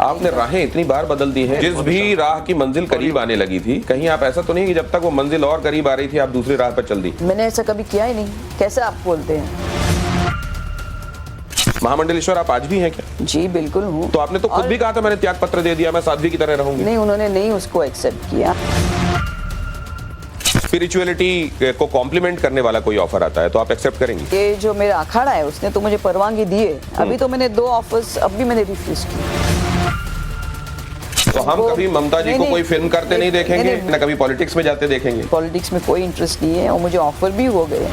आपने राहें इतनी बार बदल दी हैं, जिस भी राह की मंजिल करीब आने लगी थी, कहीं आप ऐसा तो नहीं कि जब तक वो मंजिल और करीब आ रही थी आप दूसरी राह पर चल दी? मैंने ऐसा कभी किया ही नहीं। कैसे आप बोलते हैं? महामंडलेश्वर आप आज भी हैं क्या? जी बिल्कुल हूँ। तो आपने तो खुद भी कहा था मैंने त्याग पत्र दे दिया, मैं साध्वी की तरह रहूंगी। नहीं, उन्होंने नहीं उसको एक्सेप्ट किया। स्पिरिचुअलिटी को कॉम्प्लीमेंट करने वाला कोई ऑफर आता है तो आप एक्सेप्ट करेंगे? ये जो मेरा अखाड़ा है उसने तो मुझे परवानगी दी है। अभी तो मैंने 2 ऑफर्स अब भी मैंने रिफ्यूज किए। तो हम कभी ममता जी को कोई फिल्म करते नहीं देखेंगे, न कभी पॉलिटिक्स में जाते देखेंगे? पॉलिटिक्स में कोई इंटरेस्ट नहीं है और मुझे ऑफर भी हो गए।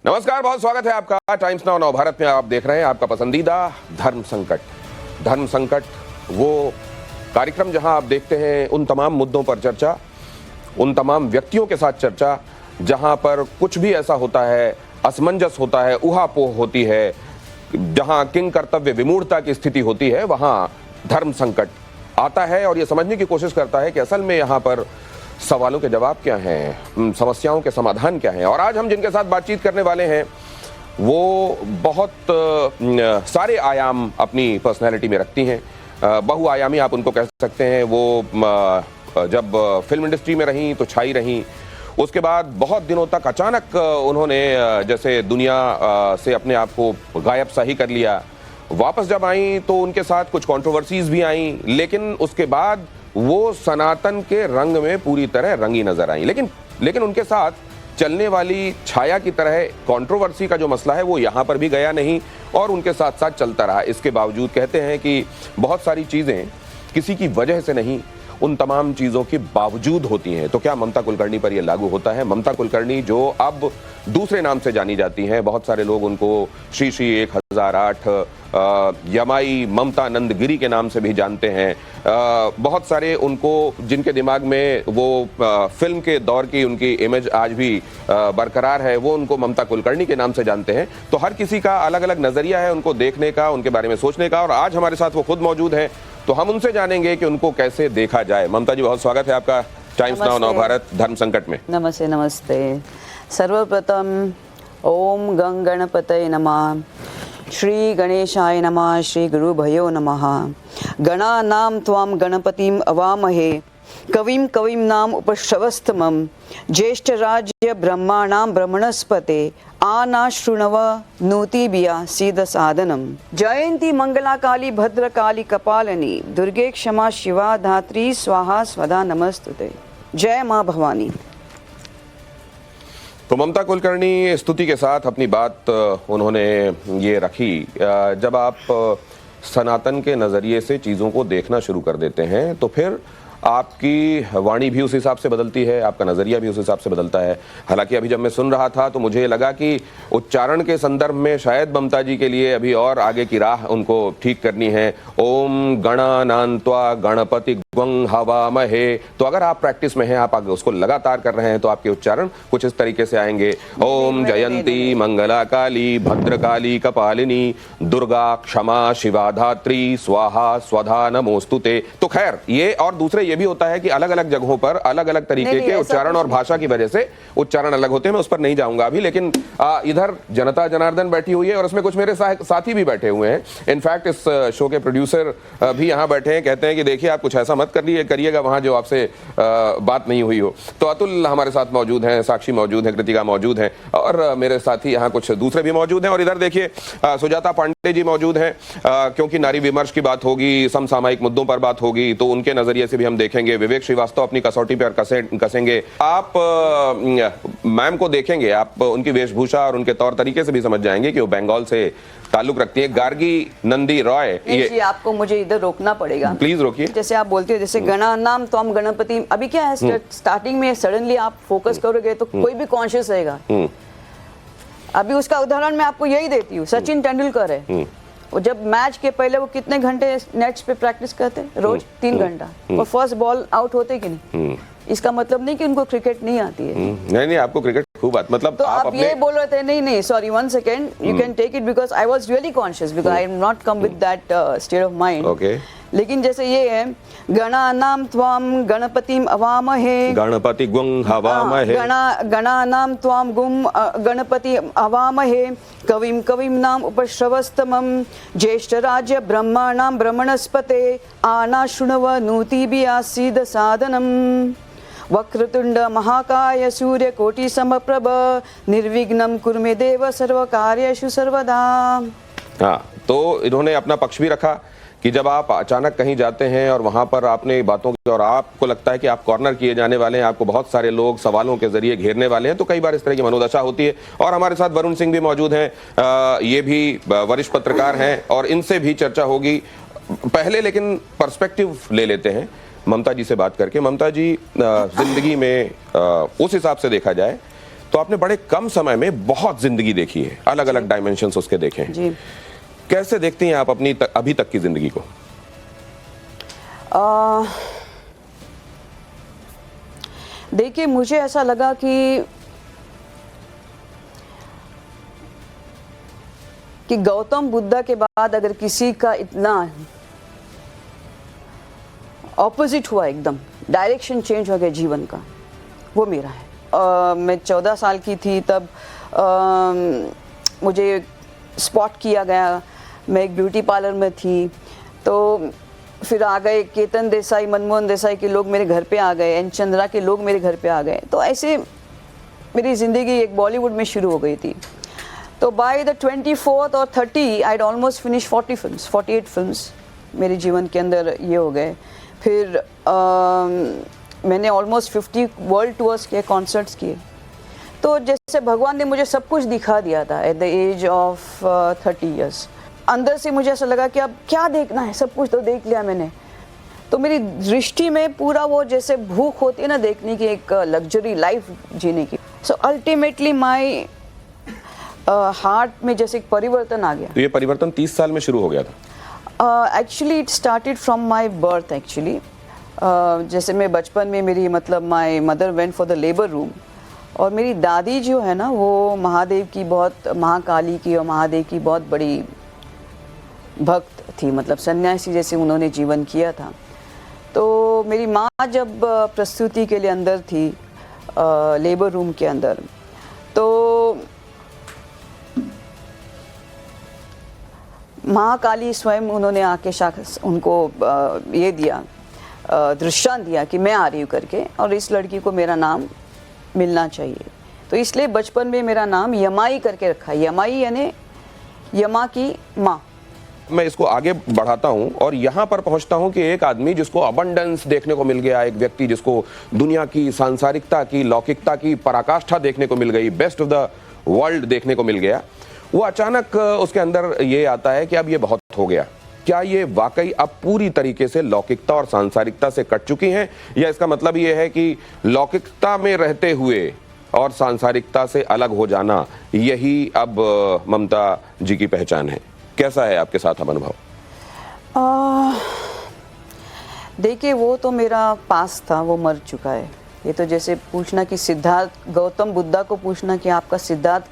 नमस्कार, बहुत स्वागत है आपका टाइम्स नाउ नव भारत में। आप देख रहे हैं आपका पसंदीदा धर्म संकट। धर्म संकट वो कार्यक्रम जहां आप देखते हैं उन तमाम मुद्दों पर चर्चा, उन तमाम व्यक्तियों के साथ चर्चा जहां पर कुछ भी ऐसा होता है, असमंजस होता है, ऊहापोह होती है, जहां किंग कर्तव्य विमूढ़ता की स्थिति होती है, वहां धर्म संकट आता है और ये समझने की कोशिश करता है कि असल में यहाँ पर सवालों के जवाब क्या हैं, समस्याओं के समाधान क्या हैं। और आज हम जिनके साथ बातचीत करने वाले हैं वो बहुत सारे आयाम अपनी पर्सनैलिटी में रखती हैं। बहुआयामी आप उनको कह सकते हैं। वो जब फिल्म इंडस्ट्री में रहीं तो छाई रहीं, उसके बाद बहुत दिनों तक अचानक उन्होंने जैसे दुनिया से अपने आप को गायब सा ही कर लिया। वापस जब आई तो उनके साथ कुछ कंट्रोवर्सीज भी आई, लेकिन उसके बाद वो सनातन के रंग में पूरी तरह रंगी नजर आई। लेकिन उनके साथ चलने वाली छाया की तरह कंट्रोवर्सी का जो मसला है वो यहाँ पर भी गया नहीं और उनके साथ साथ चलता रहा। इसके बावजूद कहते हैं कि बहुत सारी चीजें किसी की वजह से नहीं, उन तमाम चीजों के बावजूद होती हैं। तो क्या ममता कुलकर्णी पर यह लागू होता है? ममता कुलकर्णी जो अब दूसरे नाम से जानी जाती हैं, बहुत सारे लोग उनको श्री श्री 1008 यमाई ममता नंद गिरी के नाम से भी जानते हैं। बहुत सारे उनको जिनके दिमाग में वो फिल्म के दौर की उनकी इमेज आज भी बरकरार है, वो उनको ममता कुलकर्णी के नाम से जानते हैं। तो हर किसी का अलग अलग नजरिया है उनको देखने का, उनके बारे में सोचने का। और आज हमारे साथ वो खुद मौजूद हैं, तो हम उनसे जानेंगे कि उनको कैसे देखा जाए। ममता जी, बहुत स्वागत है आपका टाइम्स नाउ नव भारत धर्म संकट में। नमस्ते। नमस्ते। सर्वप्रथम ओम गंग गणपतये नमः, श्री गणेशाय नमः, श्री गुरुभयो नमः। गणानां त्वां गणपतिं अवामहे, कविं कवीनाम् उपश्रवस्तमं, ज्येष्ठराज्य ब्रह्माणां ब्रह्मणस्पते, आनाशृणव नूतिभिया सीद साधनम। जयंती मंगला काली भद्रकाली कपालिनी, दुर्गे क्षमा शिवा धात्री स्वाहा स्वधा नमस्तुते। जय माँ भवानी। तो ममता कुलकर्णी स्तुति के साथ अपनी बात उन्होंने ये रखी। जब आप सनातन के नज़रिए से चीज़ों को देखना शुरू कर देते हैं तो फिर आपकी वाणी भी उस हिसाब से बदलती है, आपका नज़रिया भी उस हिसाब से बदलता है। हालांकि अभी जब मैं सुन रहा था तो मुझे लगा कि उच्चारण के संदर्भ में शायद ममता जी के लिए अभी और आगे की राह उनको ठीक करनी है। ओम गणानान्त्वा गणपति ग्वं हवामहे। तो अगर आप प्रैक्टिस में हैं, आप आगे उसको लगातार कर रहे हैं, तो आपके उच्चारण कुछ इस तरीके से आएंगे। ओम जयंती मंगला काली भद्रकाली कपालिनी, दुर्गा क्षमा शिवा धात्री स्वाहा स्वधा नमोस्तुते। तो खैर, ये और दूसरे ये भी होता है कि अलग अलग जगहों पर अलग अलग तरीके के उच्चारण और भाषा की वजह से उच्चारण अलग होते हैं। मैं उस पर नहीं जाऊंगा अभी। लेकिन इधर जनता जनार्दन बैठी हुई है और उसमें कुछ मेरे साथी भी बैठे हुए हैं। इनफैक्ट इस शो के प्रोड्यूसर भी यहाँ बैठे हैं। कहते हैं कि देखिए आप कुछ ऐसा मत करिएगा वहां जो आपसे बात नहीं हुई हो। तो अतुल हमारे साथ मौजूद हैं, साक्षी मौजूद है, कृतिका मौजूद हैं और मेरे साथी यहाँ कुछ दूसरे भी मौजूद हैं। और इधर देखिए सुजाता पांडे जी मौजूद हैं, क्योंकि नारी विमर्श की बात होगी, समसामयिक मुद्दों पर बात होगी, तो उनके नजरिए से भी हम देखेंगे। विवेक श्रीवास्तव अपनी कसौटी पर कसेंगे। आप मैम को देखेंगे, आप उनकी वेशभूषा और उनके तौर तरीके से भी समझ जाएंगे कि वो बंगाल से ताल्लुक रखती है। गार्गी नंदी रॉय। ये आपको मुझे इधर रोकना पड़ेगा, प्लीज रोकिए। जैसे आप बोलते हो जैसे गणानाम त्वं गणपति, अभी क्या है स्टार्टिंग में सडनली आप फोकस करोगे तो कोई भी कॉन्शियस रहेगा। अभी उसका उदाहरण मैं आपको यही देती हूँ। सचिन तेंदुलकर है, वो जब मैच के पहले वो कितने घंटे नेट्स पे प्रैक्टिस करते हैं? रोज 3 घंटा। और फर्स्ट बॉल आउट होते कि नहीं? इसका मतलब नहीं कि उनको क्रिकेट नहीं आती है। नहीं, आपको क्रिकेट खूब आती, मतलब तो आप ये बोल रहे थे। नहीं, sorry, 1 second, you can take it because I was really conscious, because I am not come with that state of mind. Okay. लेकिन जैसे ये है गणानां त्वां गणपतिम अवामहे, गणपति गुं हवामहे, गणानां त्वां गुं गणपति अवामहे, कविं कवीनाम् उपश्रवस्तमं, ज्येष्ठराज्य ब्रह्माणां ब्रह्मणस्पते, आनाशृण्वन्नोतिभिः आसीद सादनम्, वक्रतुंड महाकाय सूर्यकोटि समप्रभ, निर्विघ्नं कुरु मे देव सर्वकार्येषु सर्वदा। हाँ, तो इन्होंने अपना पक्ष भी रखा कि जब आप अचानक कहीं जाते हैं और वहां पर आपने बातों की और आपको लगता है कि आप कॉर्नर किए जाने वाले हैं, आपको बहुत सारे लोग सवालों के जरिए घेरने वाले हैं, तो कई बार इस तरह की मनोदशा होती है। और हमारे साथ वरुण सिंह भी मौजूद हैं, ये भी वरिष्ठ पत्रकार हैं और इनसे भी चर्चा होगी। पहले लेकिन पर्सपेक्टिव ले लेते हैं ममता जी से बात करके। ममता जी, जिंदगी में उस हिसाब से देखा जाए तो आपने बड़े कम समय में बहुत जिंदगी देखी है, अलग अलग डायमेंशंस उसके देखे हैं जी। कैसे देखती हैं आप अपनी अभी तक की जिंदगी को? देखिए, मुझे ऐसा लगा कि गौतम बुद्ध के बाद अगर किसी का इतना ऑपोजिट हुआ, एकदम डायरेक्शन चेंज हो गया जीवन का, वो मेरा है। मैं 14 साल की थी तब मुझे स्पॉट किया गया। मैं एक ब्यूटी पार्लर में थी, तो फिर आ गए केतन देसाई, मनमोहन देसाई के लोग मेरे घर पे आ गए, एन चंद्रा के लोग मेरे घर पे आ गए। तो ऐसे मेरी ज़िंदगी एक बॉलीवुड में शुरू हो गई थी। तो बाय द 24th और 30 I almost finish 40 films, 48 films मेरे जीवन के अंदर ये हो गए। फिर मैंने ऑलमोस्ट 50 वर्ल्ड टूर्स किए, कॉन्सर्ट्स किए। तो जैसे भगवान ने मुझे सब कुछ दिखा दिया था at the age of 30 years. अंदर से मुझे ऐसा लगा कि अब क्या देखना है, सब कुछ तो देख लिया मैंने। तो मेरी दृष्टि में पूरा वो जैसे भूख होती है ना देखने की, एक लग्जरी लाइफ जीने की। सो अल्टीमेटली माई हार्ट में जैसे एक परिवर्तन आ गया। तो ये परिवर्तन 30 साल में शुरू हो गया था? Actually it started from my birth actually. जैसे मैं बचपन में मेरी मतलब my mother went for the labour room, और मेरी दादी जो है ना वो महादेव की बहुत, महाकाली की और महादेव की बहुत बड़ी भक्त थी, मतलब सन्यासी जैसे उन्होंने जीवन किया था। तो मेरी माँ जब प्रस्तुति के लिए अंदर थी लेबर रूम के अंदर, तो महाकाली स्वयं उन्होंने आके उनको ये दिया, दृष्टांत दिया कि मैं आ रही हूँ करके, और इस लड़की को मेरा नाम मिलना चाहिए। तो इसलिए बचपन में मेरा नाम यमाई करके रखा है। यमाई यानी यमा की माँ। मैं इसको आगे बढ़ाता हूं और यहां पर पहुंचता हूं कि एक आदमी जिसको अबंडेंस देखने को मिल गया, एक व्यक्ति जिसको दुनिया की सांसारिकता की, लौकिकता की पराकाष्ठा देखने को मिल गई, बेस्ट ऑफ द वर्ल्ड देखने को मिल गया, वो अचानक उसके अंदर ये आता है कि अब ये बहुत हो गया। क्या ये वाकई अब पूरी तरीके से लौकिकता और सांसारिकता से कट चुकी हैं, या इसका मतलब ये है कि लौकिकता में रहते हुए और सांसारिकता से अलग हो जाना यही अब ममता जी की पहचान है? कैसा है आपके साथ अब अनुभव? देखिए, वो तो मेरा पास था, वो मर चुका है। ये तो जैसे पूछना कि सिद्धार्थ गौतम बुद्धा को पूछना कि आपका सिद्धार्थ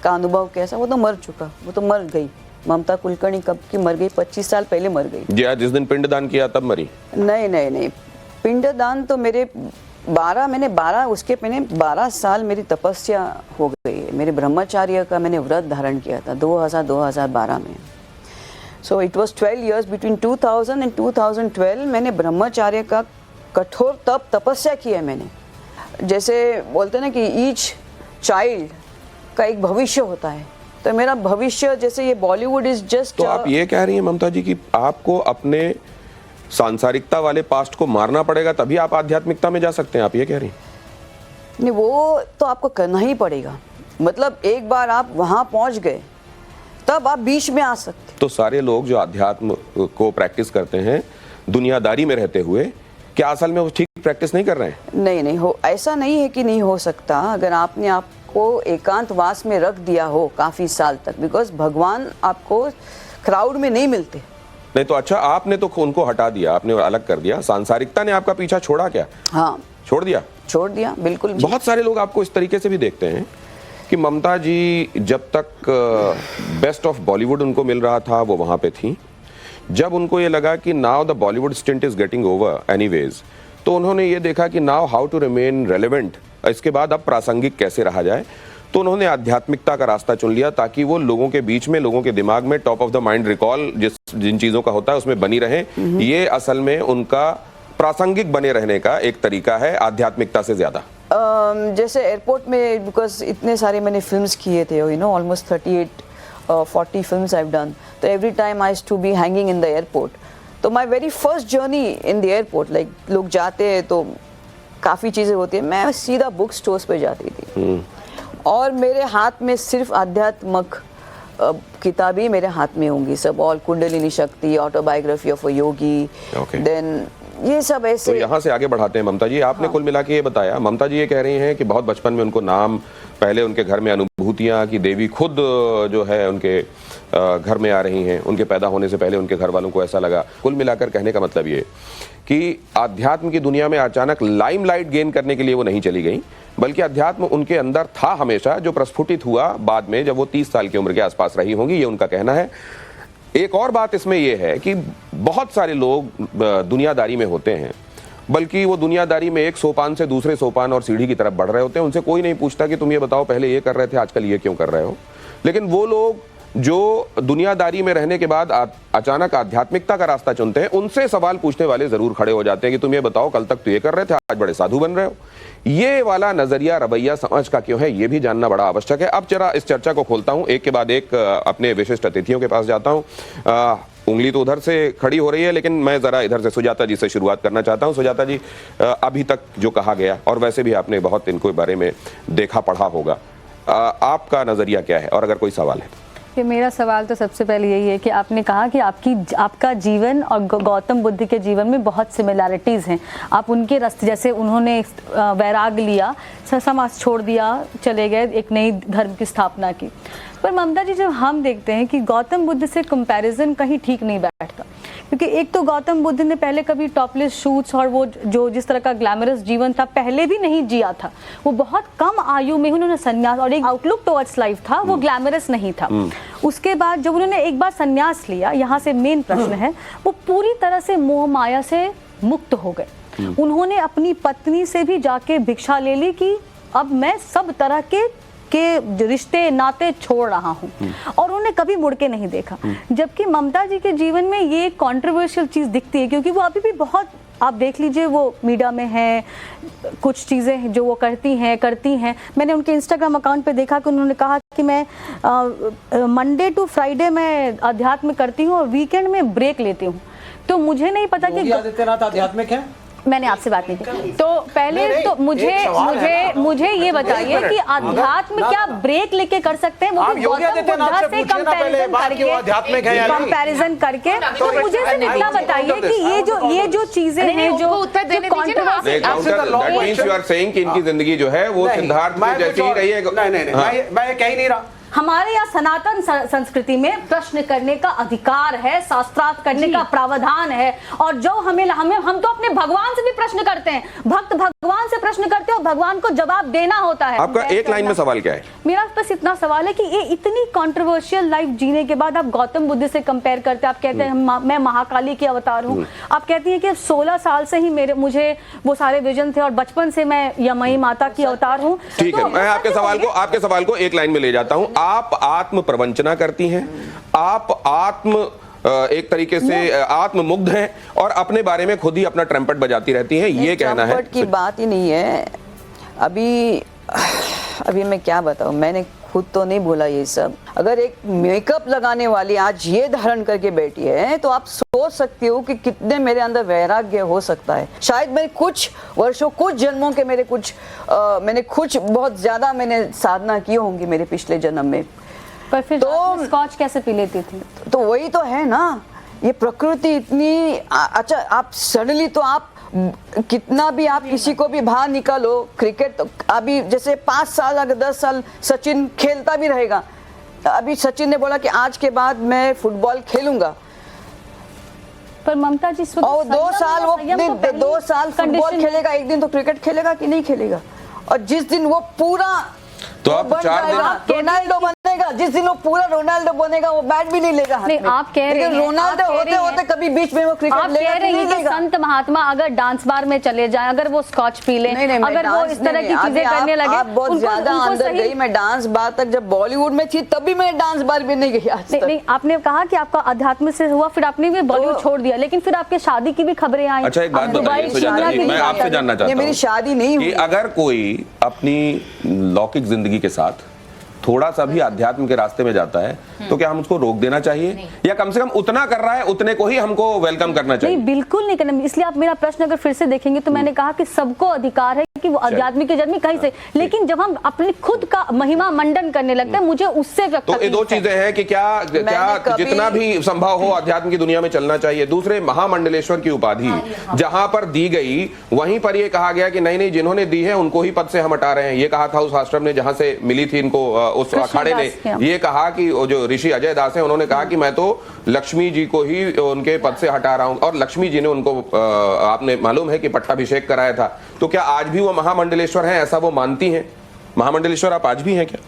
का अनुभव कैसा, वो तो मर चुका, वो तो मर गई। ममता कुलकर्णी कब की मर गई? 25 साल पहले मर गई जी। जिस दिन पिंडदान किया तब मरी? नहीं नहीं नहीं, पिंडदान तो मैंने 12 साल मेरी तपस्या हो गई है। मेरे ब्रह्मचार्य का मैंने व्रत धारण किया था 2012 में। So it was 12 years between 2000 and 2012। मैंने ब्रह्मचार्य का कठोर तपस्या की है मैंने। जैसे बोलते हैं ना कि ईच चाइल्ड का एक भविष्य होता है, तो मेरा भविष्य जैसे ये बॉलीवुड इज जस्ट। तो आप ये कह रही हैं ममता जी कि आपको अपने सांसारिकता वाले पास्ट को मारना पड़ेगा तभी आप आध्यात्मिकता में जा सकते हैं, आप ये कह रही हैं? नहीं, वो तो आपको करना ही पड़ेगा। मतलब एक बार आप वहां पहुंच गए तब आप बीच में आ सकते। तो सारे लोग जो अध्यात्म को प्रैक्टिस करते हैं दुनियादारी में रहते हुए, क्या असल में वो ठीक प्रैक्टिस नहीं कर रहे हैं? नहीं हो, ऐसा नहीं है कि नहीं हो सकता। अगर आपने आपको एकांतवास में रख दिया हो काफी साल तक, बिकॉज भगवान आपको क्राउड में नहीं मिलते। नहीं तो अच्छा, आपने तो उनको हटा दिया, आपने अलग कर दिया, सांसारिकता ने आपका पीछा छोड़ा क्या? हाँ, छोड़ दिया बिल्कुल। बहुत सारे लोग आपको इस तरीके से भी देखते हैं कि ममता जी जब तक बेस्ट ऑफ बॉलीवुड उनको मिल रहा था वो वहां पे थी, जब उनको ये लगा कि now the Bollywood stint is getting over anyways, तो उन्होंने ये देखा कि now how to remain relevant, इसके बाद अब प्रासंगिक कैसे रहा जाए। तो उन्होंने आध्यात्मिकता का रास्ता चुन लिया ताकि वो लोगों के बीच में, लोगों के दिमाग में top of the mind recall जिन चीजों का होता है उसमें बनी रहे। ये असल में उनका प्रासंगिक बने रहने का एक तरीका है, आध्यात्मिकता से ज्यादा। जैसे एयरपोर्ट में, बिकॉज इतने सारे मैंने फिल्म्स किए थे, you know almost 38-40 films I have done, तो every time I used to be hanging in the airport. तो my very first journey in the airport, like लोग जाते हैं तो काफ़ी चीज़ें होती है, मैं सीधा बुक स्टोर्स पे जाती थी और मेरे हाथ में सिर्फ आध्यात्मक किताबें मेरे हाथ में होंगी सब, all kundalini shakti, autobiography of a yogi, then ये सब ऐसे। तो यहाँ से आगे बढ़ाते हैं ममता जी। आपने कुल मिला के ये बताया, ममता जी ये कह रही हैं कि बहुत बचपन में उनको नाम, पहले उनके घर में अनुभूतियाँ कि देवी खुद जो है उनके घर में आ रही हैं, उनके पैदा होने से पहले उनके घर वालों को ऐसा लगा। कुल मिलाकर कहने का मतलब ये कि आध्यात्म की दुनिया में अचानक लाइमलाइट गेन करने के लिए वो नहीं चली गई, बल्कि अध्यात्म उनके अंदर था हमेशा, जो प्रस्फुटित हुआ बाद में जब वो 30 साल की उम्र के आसपास रही होंगी, ये उनका कहना है। एक और बात इसमें यह है कि बहुत सारे लोग दुनियादारी में होते हैं, बल्कि वो दुनियादारी में एक सोपान से दूसरे सोपान और सीढ़ी की तरफ बढ़ रहे होते हैं। उनसे कोई नहीं पूछता कि तुम ये बताओ पहले ये कर रहे थे, आजकल ये क्यों कर रहे हो। लेकिन वो लोग जो दुनियादारी में रहने के बाद अचानक आध्यात्मिकता का रास्ता चुनते हैं, उनसे सवाल पूछने वाले जरूर खड़े हो जाते हैं कि तुम ये बताओ कल तक तो ये कर रहे थे, आज बड़े साधु बन रहे हो। ये वाला नजरिया, रवैया समझ का क्यों है, ये भी जानना बड़ा आवश्यक है। अब जरा इस चर्चा को खोलता हूं, एक के बाद एक अपने विशिष्ट अतिथियों के पास जाता हूं। उंगली तो उधर से खड़ी हो रही है, लेकिन मैं जरा इधर से सुजाता जी से शुरुआत करना चाहता हूं। सुजाता जी, अभी तक जो कहा गया, और वैसे भी आपने बहुत इनको बारे में देखा पढ़ा होगा, आपका नजरिया क्या है, और अगर कोई सवाल है? कि मेरा सवाल तो सबसे पहले यही है कि आपने कहा कि आपका जीवन और गौतम बुद्ध के जीवन में बहुत सिमिलैरिटीज़ हैं। आप उनके रास्ते, जैसे उन्होंने वैराग लिया, समाज छोड़ दिया, चले गए, एक नई धर्म की स्थापना की। पर ममता जी, जब हम देखते हैं कि गौतम बुद्ध से कंपैरिजन कहीं ठीक नहीं बैठता, क्योंकि एक तो गौतम बुद्ध ने पहले कभी टॉपलेस शूट्स और वो जो जिस तरह का ग्लैमरस जीवन था पहले भी नहीं जिया था। वो बहुत कम आयु में उन्होंने संन्यास, और एक आउटलुक टुवर्ड्स लाइफ था, वो ग्लैमरस नहीं था। उसके बाद जब उन्होंने एक बार संन्यास लिया, यहाँ से मेन प्रश्न है, वो पूरी तरह से मोह माया से मुक्त हो गए। उन्होंने अपनी पत्नी से भी जाके भिक्षा ले ली कि अब मैं सब तरह के रिश्ते नाते छोड़ रहा हूँ, और उन्होंने कभी मुड़ के नहीं देखा। जबकि ममता जी के जीवन में ये कंट्रोवर्शियल चीज दिखती है, क्योंकि वो अभी भी बहुत, आप देख लीजिए, वो मीडिया में है, कुछ चीज़ें जो वो करती हैं। मैंने उनके इंस्टाग्राम अकाउंट पे देखा कि उन्होंने कहा कि मैं मंडे टू फ्राइडे मैं अध्यात्म करती हूँ और वीकेंड में ब्रेक लेती हूँ। तो मुझे नहीं पता कि आदित्यनाथ आध्यात्मिक है। मैंने आपसे बात नहीं की। तो पहले तो मुझे ये बताइए कि अध्यात्म क्या ब्रेक लेके कर सकते हैं? वो भी गौतम बुद्ध से कंपैरिजन करके। तो मुझे सिर्फ इतना बताइए कि ये जो चीजें हैं, जो इनकी जिंदगी जो है वो सिद्धार्थ जैसी ही रही है। मैं कह ही नहीं रहा। हमारे यहाँ सनातन संस्कृति में प्रश्न करने का अधिकार है, शास्त्रार्थ करने का प्रावधान है, और जो हम तो अपने भगवान से भी प्रश्न करते हैं, भक्त भगवान से प्रश्न करते हैं और भगवान को जवाब देना होता है। आपका एक लाइन में सवाल क्या है? मेरा बस इतना सवाल है कि ये इतनी कंट्रोवर्शियल लाइफ जीने के बाद आप गौतम बुद्ध से कंपेयर करते हैं। आप कहते हैं मैं महाकाली की अवतार हूँ, आप कहती हैं कि 16 साल से ही मुझे वो सारे विजन थे और बचपन से मैं यमई माता की अवतार हूँ। ठीक है, मैं आपके सवाल को एक लाइन में ले जाता हूँ। आप आत्म प्रवंचना करती हैं, आप एक तरीके से आत्ममुग्ध हैं और अपने बारे में खुद ही अपना ट्रम्पेट बजाती रहती हैं, ये कहना है। ट्रम्पेट की बात ही नहीं है। अभी मैं क्या बताऊं, मैंने खुद तो नहीं बोला ये सब। अगर एक मेकअप लगाने वाली आज ये धारण करके बैठी है, तो आप सोच सकते हो कि कितने मेरे अंदर वैराग्य हो सकता है। शायद मैं कुछ वर्षों, कुछ जन्मों के मैंने कुछ बहुत ज्यादा मैंने साधना की होंगी मेरे पिछले जन्म में। पर फिर तो स्कॉच कैसे पी लेती थी? तो वही तो है ना, ये प्रकृति इतनी अच्छा। आप सडनली तो आप कितना भी आप किसी को भी बाहर निकालो, क्रिकेट तो अभी जैसे 5 साल अगर 10 साल सचिन खेलता भी रहेगा, अभी सचिन ने बोला कि आज के बाद मैं फुटबॉल खेलूंगा, पर ममता जी और 2 साल वो 2 साल फुटबॉल खेलेगा, एक दिन तो क्रिकेट खेलेगा कि नहीं खेलेगा। और जिस दिन वो पूरा तो आप 4 दिन रोनाल्डो बनेगा, लेगा, जिस दिन वो पूरा रोनाल्डो बनेगा वो बैट भी नहीं लेगा हाथ नहीं, में। आप कह रहे लेकिन हैं, रोनाल्डो आप कह होते रहे होते हैं- कभी बीच में वो क्रिकेट आप लेगा कह रहे नहीं हैं कि लेगा। संत महात्मा अगर डांस बार में चले जाएं, अगर वो स्कॉच पी लें, नहीं, मैं अगर वो डांस इस तरह नहीं, की अभी चीजें करने लगे, आप बहुत ज्यादा अंदर सही- गई। मैं डांस बार तक जब बॉलीवुड में थी तभी मैं डांस बार भी नहीं गई आज नहीं, तक। नहीं, आपने कहा कि आपका अध्यात्म से हुआ, फिर आपने भी बॉलीवुड छोड़ दिया, लेकिन फिर आपके शादी की भी खबरें आई। अच्छा, एक बात दुबई, बताइए सुजाता शिमला जी, की मैं भी आपसे बात जानना आई। चाहता ये मेरी हूं शादी नहीं कि हुई। अगर कोई अपनी लौकिक जिंदगी के साथ थोड़ा सा भी अध्यात्म के रास्ते में जाता है तो क्या हम उसको रोक देना चाहिए, या कम से कम उतना कर रहा है उतने को ही हमको वेलकम करना चाहिए? नहीं, बिल्कुल नहीं करना। इसलिए आप मेरा प्रश्न अगर फिर से देखेंगे तो मैंने कहा कि सबको अधिकार है कि वो आध्यात्मिक की जन्मी कहीं से, लेकिन जब हम अपने खुद का महिमा मंडन करने लगते हैं, मुझे उससे व्यक्त तो ये दो चीजें हैं कि क्या जितना भी संभव हो अध्यात्म की दुनिया में चलना चाहिए। दूसरे, महामंडलेश्वर की उपाधि जहां पर दी गई वहीं पर यह कहा गया कि नहीं नहीं, जिन्होंने दी है उनको ही पद से हम हटा रहे हैं। ये कहा था उस आश्रम ने जहां से मिली थी इनको, उस अखाड़े ने ये कहा कि जो ऋषि अजय दास है उन्होंने कहा कि मैं तो लक्ष्मी जी को ही उनके पद से हटा रहा हूं, और लक्ष्मी जी ने उनको आपने मालूम है कि पट्टाभिषेक कराया था। तो क्या आज भी वो महामंडलेश्वर हैं, ऐसा वो मानती हैं? महामंडलेश्वर आप आज भी हैं क्या?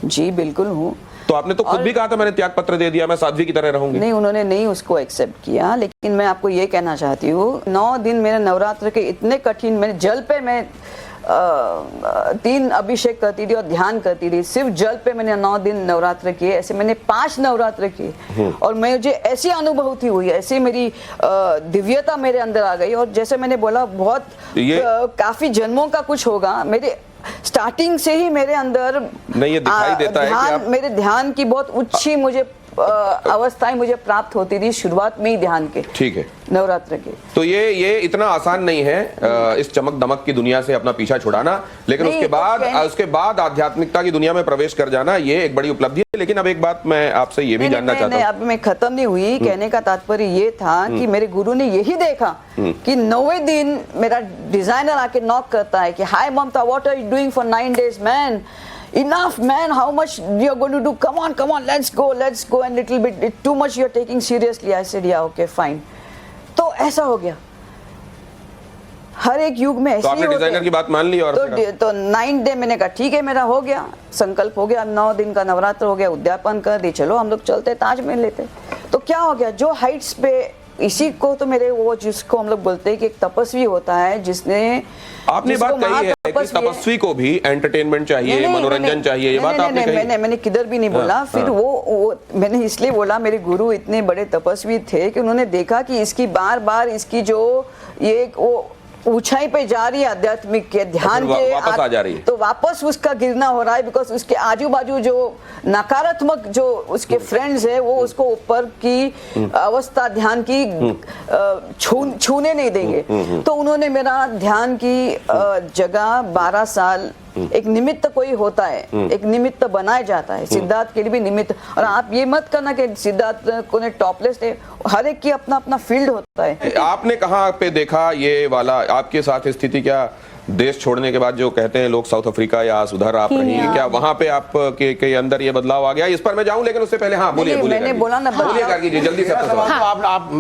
जी बिल्कुल हूँ। तो आपने तो खुद भी कहा था मैंने त्याग पत्र दे दिया, मैं साध्वी की तरह रहूंगी। नहीं, उन्होंने नहीं उसको एक्सेप्ट किया। लेकिन मैं आपको ये कहना चाहती हूँ, 9 दिन मेरे नवरात्र के इतने कठिन, मैंने जल पे मैं 3 अभिषेक करती थी और ध्यान करती थी। सिर्फ जल पे मैंने 9 दिन नवरात्र किए, ऐसे मैंने 5 नवरात्र किए, और मुझे ऐसी अनुभूति हुई, ऐसी मेरी दिव्यता मेरे अंदर आ गई। और जैसे मैंने बोला, बहुत काफी जन्मों का कुछ होगा। मेरे स्टार्टिंग से ही मेरे अंदर नहीं, ये दिखाई देता है कि आप मेरे ध्यान की बहुत ऊंची मुझे अवस्थाएं मुझे प्राप्त होती थी शुरुआत में ही ध्यान के। ठीक है, नवरात्र के। तो ये इतना आसान नहीं है इस चमक दमक की दुनिया से अपना पीछा छुड़ाना, लेकिन उसके बाद आध्यात्मिकता की दुनिया में प्रवेश कर जाना ये एक बड़ी उपलब्धि है। लेकिन अब एक बात मैं आपसे ये भी जानना चाहता हूँ। अब मैं खत्म नहीं हुई, कहने का तात्पर्य ये था कि मेरे गुरु ने यही देखा कि 9वें दिन मेरा डिजाइनर आके नॉक करता है कि hi Mamata, what are you doing for 9 days man, enough man, how much you are going to do, come on, let's go, and little bit too much you are taking seriously. I said yeah, okay fine. तो ऐसा हो गया, हर एक युग में ऐसे तो आपने डिजाइनर की बात मान ली, और तो 9 डे मैंने कहा ठीक है, मेरा हो गया, संकल्प हो गया, 9 दिन का नवरात्र हो गया, उद्यापन कर दी, चलो हम लोग चलते ताजमहल लेते। तो क्या हो गया, जो हाइट्स पे, इसी को तो मेरे वो जिसको हम लोग बोलते हैं कि एक तपस्वी होता है, जिसने आपने बात कही है कि तपस्वी को भी एंटरटेनमेंट चाहिए, मनोरंजन चाहिए, ये बात आपने कही। मैंने किधर भी नहीं बोला। फिर वो मैंने इसलिए बोला, मेरे गुरु इतने बड़े तपस्वी थे कि उन्होंने देखा कि इसकी बार बार इसकी जो ये वो ऊंचाई पे जा रही है आध्यात्मिक के ध्यान के, वापस आ जा रही है, तो वापस उसका गिरना हो रहा है, बिकॉज उसके आजू बाजू जो नकारात्मक जो उसके फ्रेंड्स है वो उसको ऊपर की अवस्था ध्यान की छूने नहीं देंगे। तो उन्होंने मेरा ध्यान की जगह 12 साल, एक निमित्त कोई होता है, एक निमित्त बनाया जाता है, सिद्धार्थ के लिए भी निमित्त। और आप ये मत करना कि सिद्धार्थ को ने टॉपलेस है, हर एक की अपना अपना फील्ड होता है। आपने कहाँ पे देखा ये वाला आपके साथ स्थिति? क्या देश छोड़ने के बाद जो कहते हैं लोग साउथ अफ्रीका या सुधर आप रही, क्या वहां पे आप के अंदर ये बदलाव आ गया? इस पर मैं जाऊं, लेकिन उससे पहले हाँ बोलिए। मैंने बोला ना, बोलिए गार्गी जी, जल्दी से आ रहा हूं,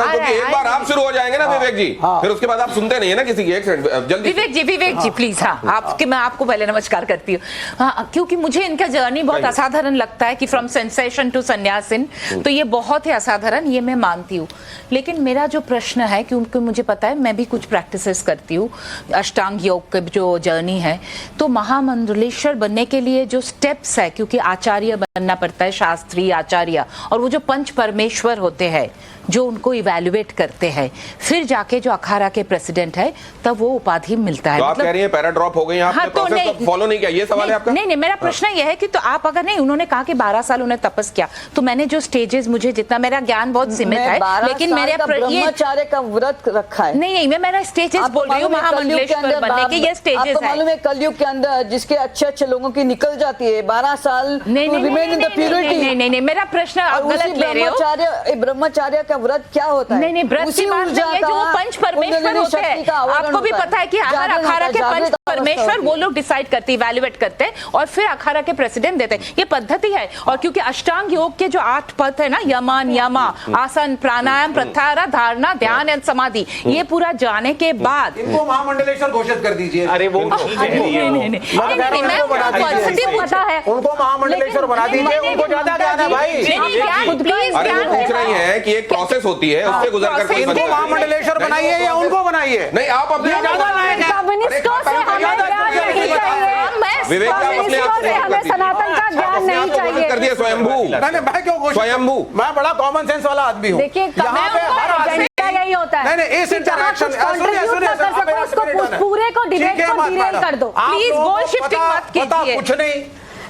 क्योंकि एक बार आप शुरू हो जाएंगे ना विवेक जी, फिर उसके बाद आप सुनते नहीं है ना किसी की। एक सेकंड जल्दी। विवेक जी प्लीज। हाँ, आपके मैं आपको पहले नमस्कार करती हूँ। हाँ, क्योंकि मुझे इनका जर्नी बहुत असाधारण लगता है कि फ्रॉम सेंसेशन टू संन्यासिन, तो ये बहुत ही असाधारण, ये मैं मानती हूँ। लेकिन मेरा जो प्रश्न है, क्योंकि मुझे पता है मैं भी कुछ प्रैक्टिसेस करती हूँ, अष्टांग योग की जो जर्नी है, तो महामंडलेश्वर बनने के लिए जो स्टेप्स है, क्योंकि आचार्य बनना पड़ता है, शास्त्री आचार्य, और वो जो पंच परमेश्वर होते हैं जो उनको इवैल्यूएट करते हैं, फिर जाके जो अखाड़ा के प्रेसिडेंट है तब वो उपाधि मिलता है। तो आप कह रही हैं पैरा ड्रॉप हो गई, आपने प्रोसेस को फॉलो नहीं किया, ये सवाल है आपका? नहीं, मेरा प्रश्न ये है कि तो आप अगर नहीं, उन्होंने कहा कि 12 साल उन्हें तपस किया, तो मैंने जो स्टेजेस, मुझे जितना, मेरा ज्ञान बहुत सीमित है, लेकिन मेरे ब्रह्मचार्य का व्रत रखा है। नहीं, मैं मेरा स्टेजेस बोल रही हूँ महामंडलेश्वर बनने के, ये स्टेजेस है। मालूम है कलयुग के अंदर जिसके अच्छे लोगों की निकल जाती है 12 साल, नहीं, मेरा प्रश्न आप गलत ले रहे हो। ब्रह्मचार्य का व्रत क्या होता है? नहीं, व्रत की बात नहीं है, जो पंच परमेश्वर होते हैं, आपको भी पता है कि हर अखाड़ा के पंच परमेश्वर वो लोग डिसाइड करते, इवैल्यूएट करते हैं और फिर अखाड़ा के प्रेसिडेंट देते हैं, ये पद्धति है। और क्योंकि अष्टांग योग के जो 8 पद है ना, यमन, यमा, आसन, प्राणायाम, प्रत्याहार, धारणा, ध्यान एंड समाधि, ये पूरा जाने के बाद इनको महामंडलेश्वर घोषित कर दीजिए। अरे वो ठीक है, ये वो। मैं तो कह रहा हूं उनको बना दीजिए, पता है उनको महामंडलेश्वर बना दीजिए, उनको ज्यादा ज्ञान है भाई। अरे वो पूछ रही हैं कि एक प्रोसेस होती है, उससे गुजर कर कोई इनको बनता है। महामंडलेश्वर बनाइए या उनको बनाइए? नहीं, आप अपने ज्यादा लायक है। कम्युनिस्टों से हमें ज्ञान नहीं चाहिए, विवेक आप अपने आप कम्युनिस्टों से हमें सनातन का ज्ञान नहीं चाहिए। कर दिया स्वयंभू। मैं क्यों घोषित स्वयंभू। मैं बड़ा कॉमन सेंस वाला आदमी हूँ। देखिए यहाँ पे हर आदमी यही होता है। नहीं, इस interaction- उसको पूरे को डिबेट को डिरेल कर दो। Please, goal shifting मत पता कीजिए। कुछ नहीं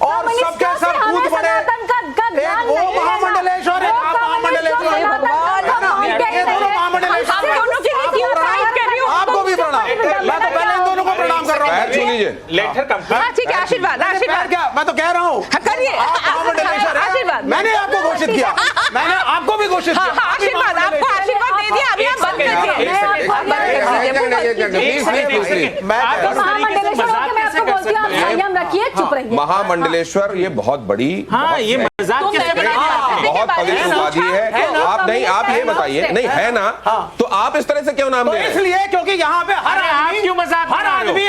और सबके सब हमें कूद पड़े। सनातन का ज्ञान एक वो नहीं है। महामंडलेश्वर है, वो आप महामंडलेश्वर है। भगवान का मानते ये दोनों महामंडलेश्वर हम दोनों के लिए क्यों फाइट कर रही हूँ? आपको भी प्रणाम। मैं तो पहले इन दोनों को प्रणाम कर रहा पैर छू हूँ। लीजिए। Letter complete. हाँ, ठीक है, आशीर्वाद पैर आशीर्वाद। क्या? मैं तो कह रहा हूँ हाँ, करिए। आप महामंडलेश्वर हैं। आशीर्वाद। मैंने आपको घोषित किया, मैंने आपको भी घोषित हाँ, किया। हाँ, आप भी आशीर्वाद, आपको महामंडलेश्वर हैं। आशीर्वाद दे दिया, अभी हम बंद कर दिए। संयम रखिए, चुप रहिए। महामंडलेश्वर ये बहुत बड़ी, हाँ, ये मजाक तो किससे मैंने करते हैं आप? बहुत पवित्र उपाधि है। आप नहीं, आप ये बताइए, नहीं है ना, तो आप इस तरह से क्यों नाम तो दे रहे हैं? इसलिए क्योंकि यहाँ पे हर अरे आप आदमी क्यों मजाक हर कर रहे हो? आदमी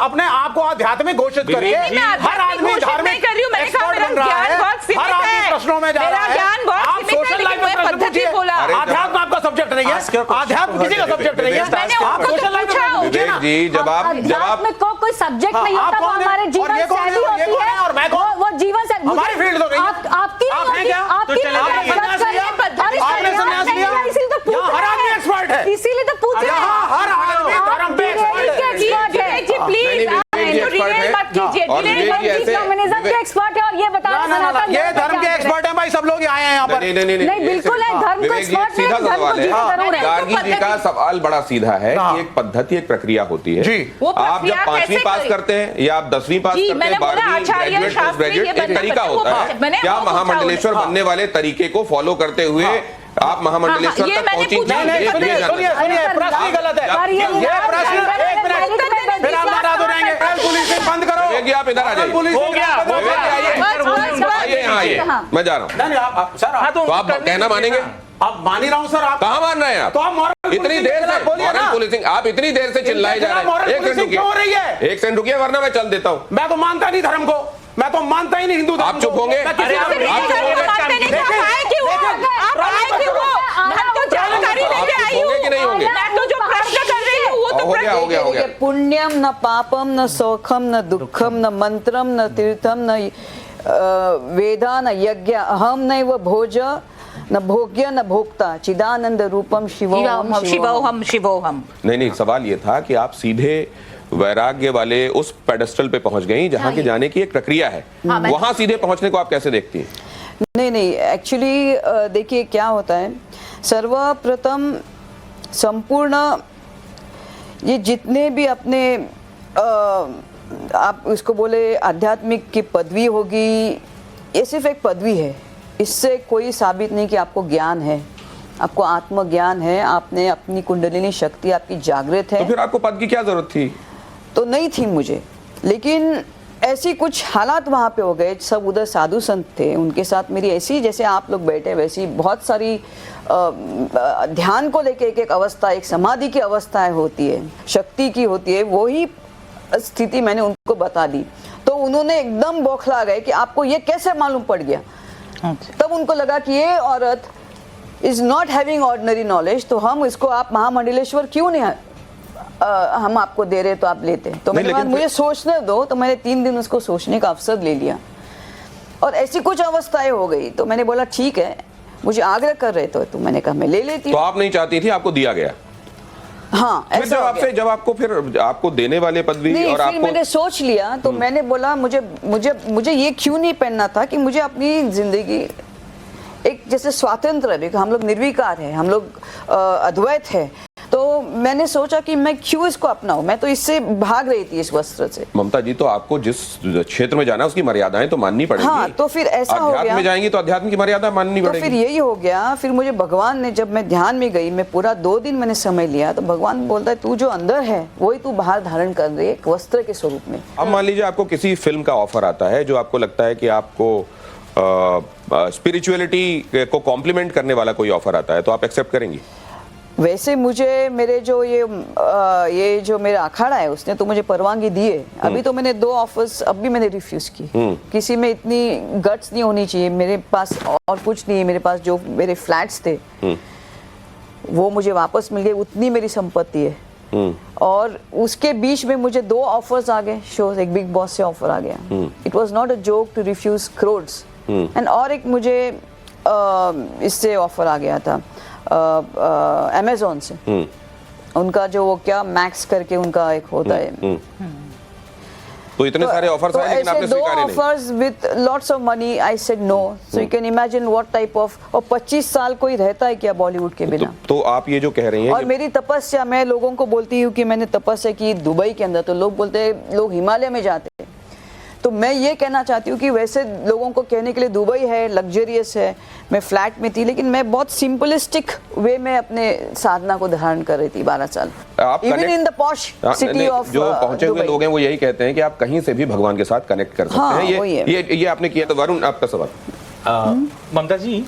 अपने आप को आध्यात्मिक घोषित करके विवेक जी, हर आदमी घोषित नहीं धार्मिक कर रही हूँ, मैंने कहा expert मेरा बन रहा ज्ञान है। बहुत सीमित हर आदमी है। प्रश्नों में जा मेरा रहा है। ज्ञान बहुत आप सीमित है, सोशल लेकिन लाइफ में मैं प्रश्न पद्धति पूछिए। बोला। अरे आध्यात्म आपका सब्जेक्ट नहीं है, आध्यात्म किसी का सब्जेक्ट नहीं है। मैंने आप आपको तो सोशल लाइफ में पूछा। प्रश्न पूछिए ना। विवेक जी, जब आप अध्यात्म को कोई सब्जेक्ट हाँ, नहीं आप होता, वो कौन है? हमारे और जीवन ये कौन है? शैली और ये होती कौन है? और मैं कौन? वो जीवन शैली हमारी फील्ड तो नहीं है। आपकी आप हैं क्या? आपकी तो चले नहीं जाइए। है, संन्यास लिया? अरे आपने संन्यास लिया? इसीलिए तो पूछ यहाँ हर रहे आदमी हैं। एक्सपर्ट है। इसीलिए तो पूछ रहे हैं। यहाँ हर आदमी आप धर्म पे डिरेल expert के है। expert हैं। विवेक जी, प्लीज नहीं, आप विवेक जी इनको expert डिरेल है। मत कीजिए। और डिरेल विवेक मत जी कीजिए। ऐसे- कम्युनिज्म के एक्सपर्ट है और ये बताओ ना, ना, ना, सनातन ये धर्म धर्म के क्या एक्सपर्ट हैं भाई, सब लोग आए हैं यहाँ पर। नहीं, एक बिल्कुल है, सेकंड। धर्म को विवेक जी, expert सीधा नहीं, धर्म सवाल को है। जीवित जरूर है। गार्गी जी का सवाल बड़ा सीधा है हाँ। कि एक पद्धति, एक प्रक्रिया होती है। जी। वो आप प्रक्रिया जब 5वीं कैसे पास करें? करते हैं या आप 10वीं पास जी, करते मैंने हैं, बोला 12वीं आचार्य ग्रेजुएट, पोस्ट शास्त्री, ग्रेजुएट, ये एक तरीका वो होता मैंने है। क्या वो पूछा महामंडलेश्वर उन्हें। बनने वाले तरीके को फॉलो करते हुए आप महामंडलेश्वर ये तक मैंने पहुंची? पूछा। नहीं, सुनिए ये सुनिए सुनिए, प्रश्न ही गलत है। ये प्रश्न एक मिनट, फिर आप नाराज हो जाएंगे। पुलिसिंग बंद करो। विवेक जी, आप इधर आ जाइए। पुलिसिंग हो गया, बंद हो करो। गया। आइए, यहाँ आइए, मैं जा रहा हूँ। नहीं, आप सर, हाँ, तो आप कहना मानेंगे? आप मान ही रहा हूँ सर। आप कहाँ मान रहे हैं आप? तो आप moral इतनी policing देर के से खिलाफ बोलिए मॉरल ना। पुलिसिंग, आप इतनी देर से चिल्लाए जा रहे moral हैं। एक सेकंड policing क्यों हो रही है? रुकिए, एक सेकंड रुकिए, वरना मैं चल देता हूँ। मैं तो मानता नहीं धर्म को, मैं तो मानता ही नहीं हिंदू धर्म आप चुप होंगे? मैं किसी अरे को आप नहीं- आप चुप होंगे? मानते नहीं, तो आप आए क्यों? आप आए क्यों? मैं तो जानकारी लेके आप आई चुप हूँ। होंगे कि नहीं होंगे? मैं तो जो प्रश्न कर रही हूँ वो तो हो गया, हो गया, हो गया। देखिए, पुण्यम न पापम न सौखम न दुखम न मंत्रम न तीर्थम न वेदा न यज्ञ अहम नैव भोज न भोग्य न भोक्ता चिदानंद रूपम शिवोहम शिवोहम शिवोहम। नहीं, सवाल ये था कि आप सीधे वैराग्य वाले उस पेडेस्टल पे पहुंच गई जहां के जाने की एक प्रक्रिया है। वहां सीधे पहुंचने को आप कैसे देखती हैं? नहीं, एक्चुअली देखिए क्या होता है, सर्वप्रथम संपूर्ण ये जितने भी अपने आप इसको बोले आध्यात्मिक की पदवी होगी, ये सिर्फ एक पदवी है। इससे कोई साबित नहीं कि आपको ज्ञान है, आपको आत्मज्ञान है, आपने अपनी कुंडलिनी शक्ति आपकी जागृत है। तो फिर आपको पद की क्या जरूरत थी? तो नहीं थी मुझे, लेकिन ऐसी कुछ हालात वहाँ पे हो गए। सब उधर साधु संत थे, उनके साथ मेरी ऐसी, जैसे आप लोग बैठे वैसी बहुत सारी ध्यान को लेके एक अवस्था, एक समाधि की अवस्थाएं होती है, शक्ति की होती है, वही स्थिति मैंने उनको बता दी। तो उन्होंने एकदम बौखला गए कि आपको ये कैसे मालूम पड़ गया। तब उनको लगा कि ये औरत is not having ordinary knowledge, तो हम इसको आप महामंडलेश्वर क्यों नहीं हम आपको दे रहे तो आप लेते। तो मैंने कहा मुझे सोचने दो, तो मैंने 3 दिन उसको सोचने का अवसर ले लिया और ऐसी कुछ अवस्थाएं हो गई। तो मैंने बोला ठीक है, मुझे आग्रह कर रहे तो मैंने कहा मैं ले लेती तो हूँ। आप नहीं चाहती थी, आपको दिया गया? हाँ, फिर ऐसा जब हो आपसे, गया। जब आपको फिर आपको देने वाले पदवी नहीं, और फिर आपको मैंने सोच लिया, तो मैंने बोला मुझे ये क्यों नहीं पहनना था कि मुझे अपनी जिंदगी एक जैसे स्वातंत्र है, हम लोग निर्विकार है, हम लोग अद्वैत है। तो मैंने सोचा कि मैं क्यों इसको अपनाऊं, मैं तो इससे भाग रही थी इस वस्त्र से। ममता जी, तो आपको जिस क्षेत्र में जाना है उसकी मर्यादाएं तो माननी पड़ेगी। हाँ, तो फिर ऐसा हो अध्यात्म गया। में जाएंगी तो अध्यात्म की मर्यादा माननी तो पड़ेगी। फिर यही हो गया। फिर मुझे भगवान ने, जब मैं ध्यान में गई, मैं पूरा 2 दिन मैंने समय लिया, तो भगवान बोलता है तू जो अंदर है वही तू बाहर धारण कर रही है, एक वस्त्र के स्वरूप में। अब मान लीजिए आपको किसी फिल्म का ऑफर आता है जो आपको लगता है कि आपको स्पिरिचुअलिटी को कॉम्प्लीमेंट करने वाला कोई ऑफर आता है, तो आप एक्सेप्ट करेंगी? वैसे मुझे मेरे जो ये जो मेरा अखाड़ा है उसने तो मुझे परवानगी दी है। अभी तो मैंने 2 ऑफर्स अब भी मैंने रिफ्यूज की। किसी में इतनी गट्स नहीं होनी चाहिए। मेरे पास और कुछ नहीं है, मेरे पास जो मेरे फ्लैट्स थे वो मुझे वापस मिल गए, उतनी मेरी संपत्ति है। और उसके बीच में मुझे 2 ऑफर्स आ गए शोज, एक बिग बॉस से ऑफर आ गया। It was not a joke to refuse crores. And और एक मुझे इससे ऑफर आ गया था अमेज़न से। उनका जो वो क्या मैक्स करके उनका एक होता है। तो इतने सारे ऑफर्स आए लेकिन आपने स्वीकारे नहीं। Offers with lots of money, I said no. So you can imagine what type of, और 25 साल कोई रहता है क्या बॉलीवुड के बिना। तो आप ये जो कह रही हैं और मेरी तपस्या, मैं लोगों को बोलती हूँ कि मैंने तपस्या की दुबई के अंदर, तो लोग बोलते हैं लोग हिमालय में जाते हैं। तो मैं ये कहना चाहती हूँ कि वैसे लोगों को कहने के लिए दुबई है, लग्जरियस है, मैं फ्लैट में थी, लेकिन मैं बहुत सिंपलिस्टिक वे में अपने साधना को धारण कर रही थी 12 साल। आप even in the posh city of जो पहुंचे हुए लोग हैं वो यही कहते हैं कि आप कहीं से भी भगवान के साथ कनेक्ट कर सकते हैं। ये आपने किया। तो वरुण, आपका सवाल। ममता जी,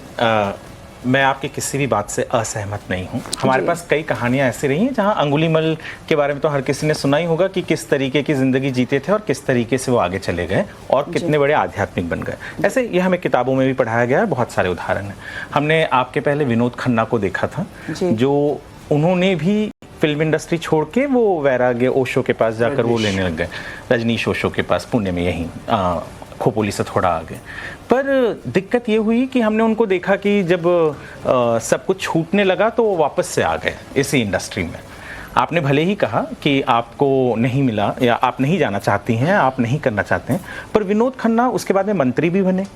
मैं आपकी किसी भी बात से असहमत नहीं हूँ। हमारे पास कई कहानियां ऐसी रही हैं जहाँ अंगुलीमल के बारे में तो हर किसी ने सुना ही होगा कि किस तरीके की जिंदगी जीते थे और किस तरीके से वो आगे चले गए और कितने बड़े आध्यात्मिक बन गए। ऐसे ये हमें किताबों में भी पढ़ाया गया है, बहुत सारे उदाहरण हैं। हमने आपके पहले विनोद खन्ना को देखा था, जो उन्होंने भी फिल्म इंडस्ट्री छोड़ के वो वैराग्य ओशो के पास जाकर वो लेने लग गए, रजनीश ओशो के पास, पुणे में, यहीं खोपोली से थोड़ा आगे। पर दिक्कत ये हुई कि हमने उनको देखा कि जब सब कुछ छूटने लगा तो वो वापस से आ गए इसी इंडस्ट्री में। आपने भले ही कहा कि आपको नहीं मिला या आप नहीं जाना चाहती हैं, आप नहीं करना चाहते हैं, पर विनोद खन्ना उसके बाद में मंत्री भी बने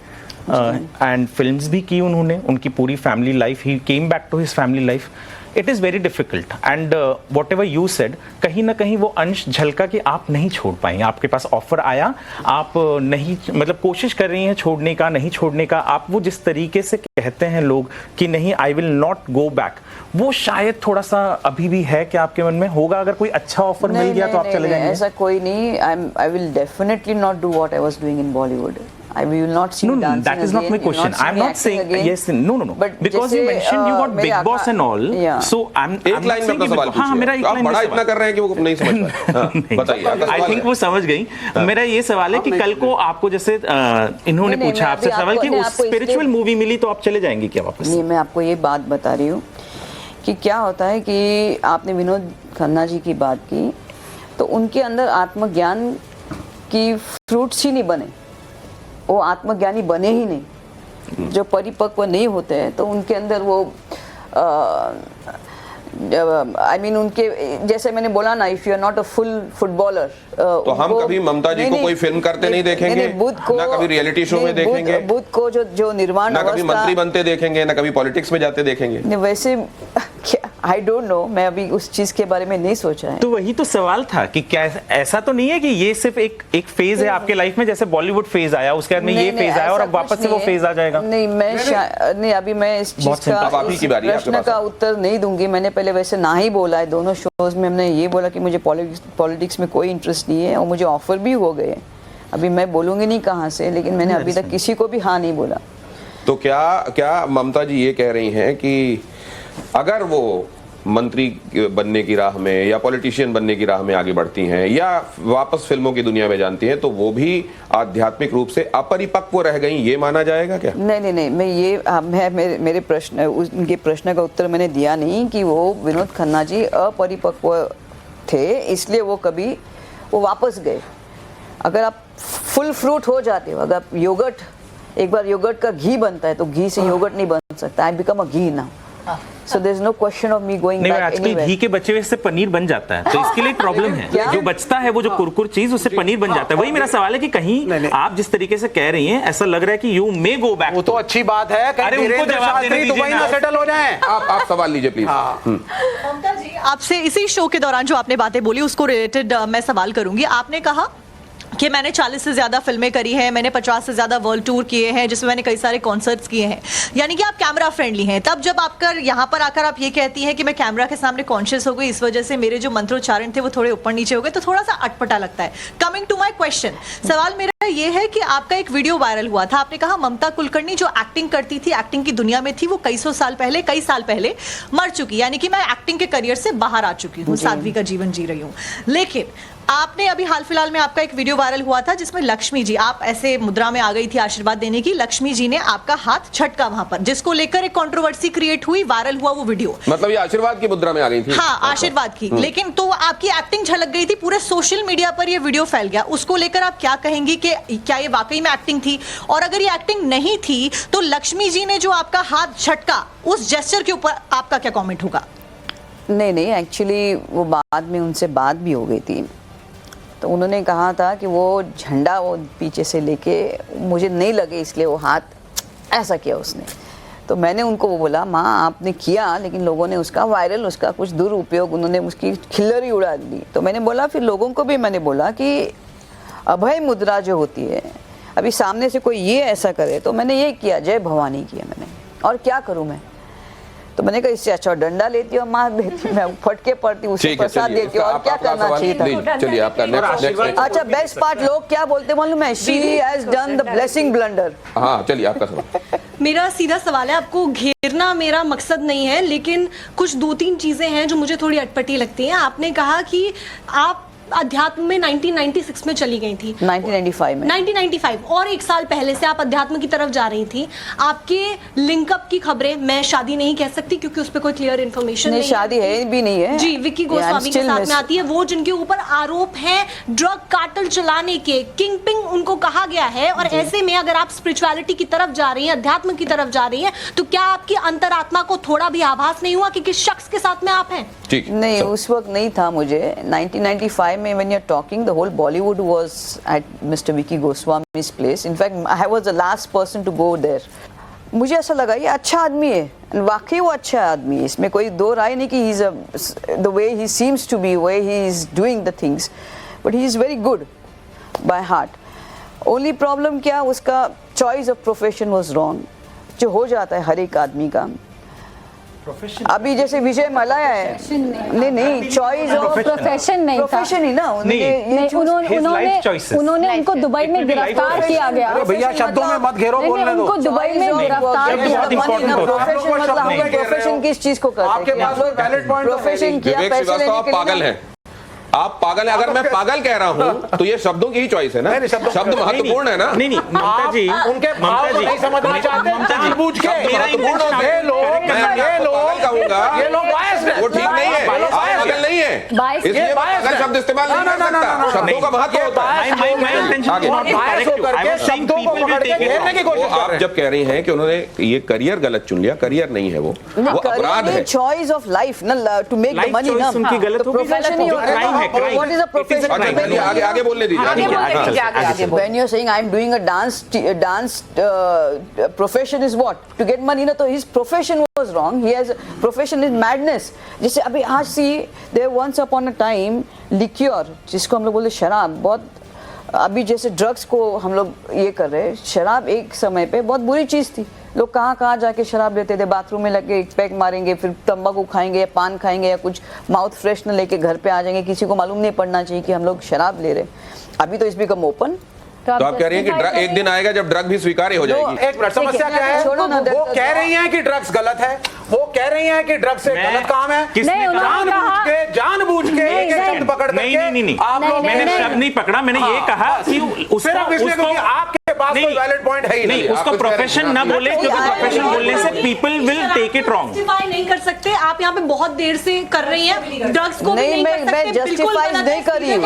एंड फिल्म्स भी की उन्होंने। उनकी पूरी family life, he came back to his family life. It is very difficult and whatever you said, कहीं ना कहीं वो अंश झलका कि आप नहीं छोड़ पाएंगे। आपके पास ऑफर आया, आप नहीं, मतलब कोशिश कर रही हैं छोड़ने का, नहीं छोड़ने का। आप वो जिस तरीके से कहते हैं लोग कि नहीं, I will not go back, वो शायद थोड़ा सा अभी भी है कि आपके मन में होगा। अगर कोई अच्छा ऑफर मिल गया तो आप चले जाएंगे? ऐसा कोई नहीं। I will definitely not do what I was doing in Bollywood. I will not see no, that is not my question. I'm not saying yes, no. But because you mentioned you got Big Boss and all, so I'm एक line में अपना सवाल पूछिए। हाँ, मेरा एक line में बड़ा इतना कर रहे हैं कि वो नहीं समझ पाए। बताइए। I think वो समझ गई। मेरा ये सवाल है कि कल को आपको जैसे इन्होंने पूछा आपसे सवाल कि उस स्पिरिचुअल मूवी मिली तो आप चले जाएंगे क्या वापस? नहीं, मैं आपको ये बात बता रही हूँ कि क्या होता है कि आपने विनोद खन्ना जी की बात की, तो उनके अंदर आत्मज्ञान की फ्रूट्स ही नहीं बने। वो आत्मज्ञानी बने ही नहीं। जो परिपक्व नहीं होते हैं तो उनके अंदर वो आई मीन उनके, जैसे मैंने बोला ना, if you are not a full footballer, तो हम कभी ममता जी को कोई फिल्म करते नहीं देखेंगे, ना कभी रियलिटी शो में देखेंगे, बुद्ध को जो निर्वाण ना कभी मंत्री बनते देखेंगे, ना कभी पॉलिटिक्स में जाते देखेंगे। वैसे आई डोंट नो, मैं अभी उस चीज के बारे में नहीं सोचा है। तो वही तो सवाल था कि क्या ऐसा तो नहीं है कि ये सिर्फ एक फेज है आपके लाइफ में, जैसे बॉलीवुड फेज आया, उसके बाद में ये फेज आया और अब वापस से वो फेज आ जाएगा? नहीं, मैं नहीं, अभी मैं इस चीज का प्रश्न का उत्तर नहीं दूंगी। मैंने पहले वैसे ना ही बोला है, दोनों शोज में हमने ये बोला कि मुझे पॉलिटिक्स में कोई इंटरेस्ट नहीं है और मुझे ऑफर भी हो गए। अभी मैं बोलूंगी नहीं कहाँ से, लेकिन मैंने अभी तक किसी को भी हाँ नहीं बोला। तो क्या ममता जी ये कह रही हैं कि अगर वो मंत्री बनने की राह में या पॉलिटिशियन बनने की राह में आगे बढ़ती हैं या वापस फिल्मों की दुनिया में जानती हैं, तो वो भी आध्यात्मिक रूप से अपरिपक्व रह गई, ये माना जाएगा क्या? नहीं, मैं मेरे प्रश्न, उनके प्रश्न का उत्तर मैंने दिया नहीं कि वो विनोद खन्ना जी अपरिपक्व थे इसलिए वो वापस गए। अगर आप फुल फ्रूट हो जाते हो, अगर योगर्ट, एक बार योगर्ट का घी बनता है तो घी से योगर्ट नहीं बन सकता। I become a ghee now, so there is no question of me going back anywhere. आजकल घी के बचे हुए से पनीर बन जाता है, तो इसके लिए प्रॉब्लम है। जो बचता है वो जो कुरकुर चीज, उससे पनीर बन जाता है। वही मेरा सवाल है कि कहीं आप जिस तरीके से कह रही हैं, ऐसा लग रहा है कि यू मे गो बैक। वो तो अच्छी बात है। अरे उनको जवाब देने दीजिए, दुबई ना सेटल हो जाएं। आप सवाल लीजिए प्लीज। ममता जी, आपसे इसी शो के दौरान जो आपने बातें बोली उसको रिलेटेड मैं सवाल करूंगी। आपने कहा कि मैंने 40 से ज़्यादा फिल्में करी हैं, मैंने 50 से ज़्यादा वर्ल्ड टूर किए हैं, जिसमें मैंने कई सारे कॉन्सर्ट्स किए हैं, यानी कि आप कैमरा फ्रेंडली हैं। तब जब यहाँ पर आकर आप ये कहती हैं कि मैं कैमरा के सामने कॉन्शियस हो गई, इस वजह से मेरे जो मंत्रोच्चारण थे वो थोड़े ऊपर नीचे हो गए, तो थोड़ा सा अटपटा लगता है। कमिंग टू माई क्वेश्चन, सवाल मेरा ये है कि आपका एक वीडियो वायरल हुआ था, आपने कहा ममता कुलकर्णी जो एक्टिंग करती थी, एक्टिंग की दुनिया में थी, वो कई साल पहले मर चुकी, यानी कि मैं एक्टिंग के करियर से बाहर आ चुकी हूँ, साध्वी का जीवन जी रही हूँ। लेकिन आपने अभी हाल फिलहाल में आपका एक वीडियो वायरल हुआ था जिसमें लक्ष्मी जी, आप ऐसे मुद्रा में आ गई थी आशीर्वाद देने की, लक्ष्मी जी ने आपका हाथ झटका वहां पर, जिसको लेकर एक कंट्रोवर्सी क्रिएट हुई, वायरल हुआ वो वीडियो। मतलब ये आशीर्वाद की मुद्रा में आ गई थी? हाँ, आशीर्वाद की। लेकिन तो आपकी एक्टिंग झलक गई थी, पूरे सोशल मीडिया पर ये वीडियो फैल गया, उसको लेकर आप क्या कहेंगी कि क्या ये वाकई में एक्टिंग थी? और अगर ये एक्टिंग नहीं थी तो लक्ष्मी जी ने जो आपका हाथ झटका, उस जेस्चर के ऊपर आपका क्या कॉमेंट होगा? नहीं, एक्चुअली वो बाद में उनसे बात भी हो गई थी, तो उन्होंने कहा था कि वो झंडा वो पीछे से लेके मुझे नहीं लगे इसलिए वो हाथ ऐसा किया उसने। तो मैंने उनको वो बोला, माँ आपने किया लेकिन लोगों ने उसका वायरल, उसका कुछ दुरुपयोग, उन्होंने उसकी खिल्लरी उड़ा दी। तो मैंने बोला, फिर लोगों को भी मैंने बोला कि अभय मुद्रा जो होती है, अभी सामने से कोई ये ऐसा करे तो मैंने ये किया, जय भवानी किया मैंने, और क्या करूँ मैं? तो मैंने कहा इससे अच्छा डंडा लेती हूँ, मार देती, मैं फटके पड़ती हूँ, उससे प्रसाद देती हूँ, और क्या करना चाहिए था? चलिए आपका नेक्स्ट। अच्छा, बेस्ट पार्ट लोग क्या बोलते मालूम है? She has done the blessing blunder. हाँ चलिए आपका सवाल। मेरा सीधा सवाल है, आपको घेरना मेरा मकसद नहीं है, लेकिन कुछ 2-3 चीजें हैं जो मुझे थोड़ी अटपटी लगती हैं। आपने कहा कि आप अध्यात्म में 1996 में चली गई थी, 1995 में, 1995 और 1 साल पहले से आप अध्यात्म की तरफ जा रही थी। आपके लिंकअप की खबरें, मैं शादी नहीं कह सकती क्योंकि उस पर कोई क्लियर इन्फॉर्मेशन नहीं, शादी है भी नहीं है जी, विक्की गोस्वामी के साथ में आती है, वो जिनके ऊपर आरोप है ड्रग कार्टेल चलाने के, किंग पिंग उनको कहा गया है। और ऐसे में अगर आप स्पिरिचुअलिटी की तरफ जा रही हैं, अध्यात्म की तरफ जा रही हैं, तो क्या आपकी अंतरात्मा को थोड़ा भी आभास नहीं हुआ कि किस शख्स के साथ में आप हैं? नहीं, उस वक्त नहीं था मुझे। 1995 में when you're talking, the whole Bollywood was at Mr. Vicky Goswami's place. In fact, I was the last person to go there. मुझे ऐसा लगा ये अच्छा आदमी है, वाकई वो अच्छा आदमी है, इसमें कोई दो राय नहीं कि he's the way he seems to be, way he is doing the things, but he is very good by heart. Only problem क्या, उसका choice of profession was wrong, जो हो जाता है हर एक आदमी का। अभी जैसे विजय मलाया है, नहीं चॉइस ऑफ प्रोफेशन नहीं था, प्रोफेशन ही ना, उन्होंने उनको दुबई में गिरफ्तार किया गया। भैया शब्दों में मत घेरो, बोलने दो। उनको दुबई में गिरफ्तार किया। प्रोफेशन किस चीज को करते हैं? आपके पास कोई वैलिड पॉइंट? प्रोफेशन किया, विवेक पैसे लेने श्रीवास्तव के लिए पागल हैं, आप पागल हैं। अगर मैं पागल कह रहा हूं तो ये शब्दों की ही चॉइस है ना, शब्द महत्वपूर्ण है ना। नहीं ममता जी, उनके भाव को नहीं समझना चाहते, जानबूझ के महत्वपूर्ण होते हैं। ये लोग बायस्ड हैं, वो ठीक नहीं है, पागल नहीं है, इसलिए पागल शब्द इस्तेमाल नहीं कर सकता। शब्दों का महत्व होता है। आप जब कह रही हैं कि उन्होंने ये करियर गलत चुन लिया, करियर नहीं है, वो अपराध है। चॉइस ऑफ लाइफ ना, टू मेक द मनी ना, उनकी गलत होगी, प्रोफेशन ही होता है। What is a profession? आगे बोलने दीजिए। When you're saying I'm doing a dance profession is what? To get money ना, तो his profession was wrong. He has profession is madness. जैसे अभी आज see there once upon a time liquor, जिसको हम लोग बोलते शराब, बहुत अभी जैसे ड्रग्स को हम लोग ये कर रहे हैं, शराब एक समय पे बहुत बुरी चीज थी। लोग कहाँ जाके शराब लेते थे, बाथरूम में लगे एक पैक मारेंगे, फिर तंबाकू खाएंगे या पान खाएंगे या कुछ माउथ फ्रेशनर लेके घर पे आ जाएंगे, किसी को मालूम नहीं पड़ना चाहिए कि हम लोग शराब ले रहे। अभी तो इस बिकम ओपन। तो आप कह रही हैं कि एक दिन आएगा जब ड्रग भी स्वीकार्य हो जाएगी। एक मिनट, समस्या क्या है? वो कह रही हैं कि ड्रग्स गलत है, वो कह रही हैं कि ड्रग्स से गलत काम है, जानबूझ के एक शब्द पकड़ करके आप लोग, मैंने शब्द नहीं पकड़ा, मैंने ये कहा कि उसको आपके पास कोई वैलिड पॉइंट है ही नहीं। उसको प्रोफेशन ना बोले, क्योंकि प्रोफेशन बोलने से people will take it wrong. Justify नहीं कर सकते आप, यहाँ पे बहुत देर से कर रही हैं, ड्रग्स को भी नहीं कर सकते। मैं जस्टिफाई नहीं कर रही हूँ,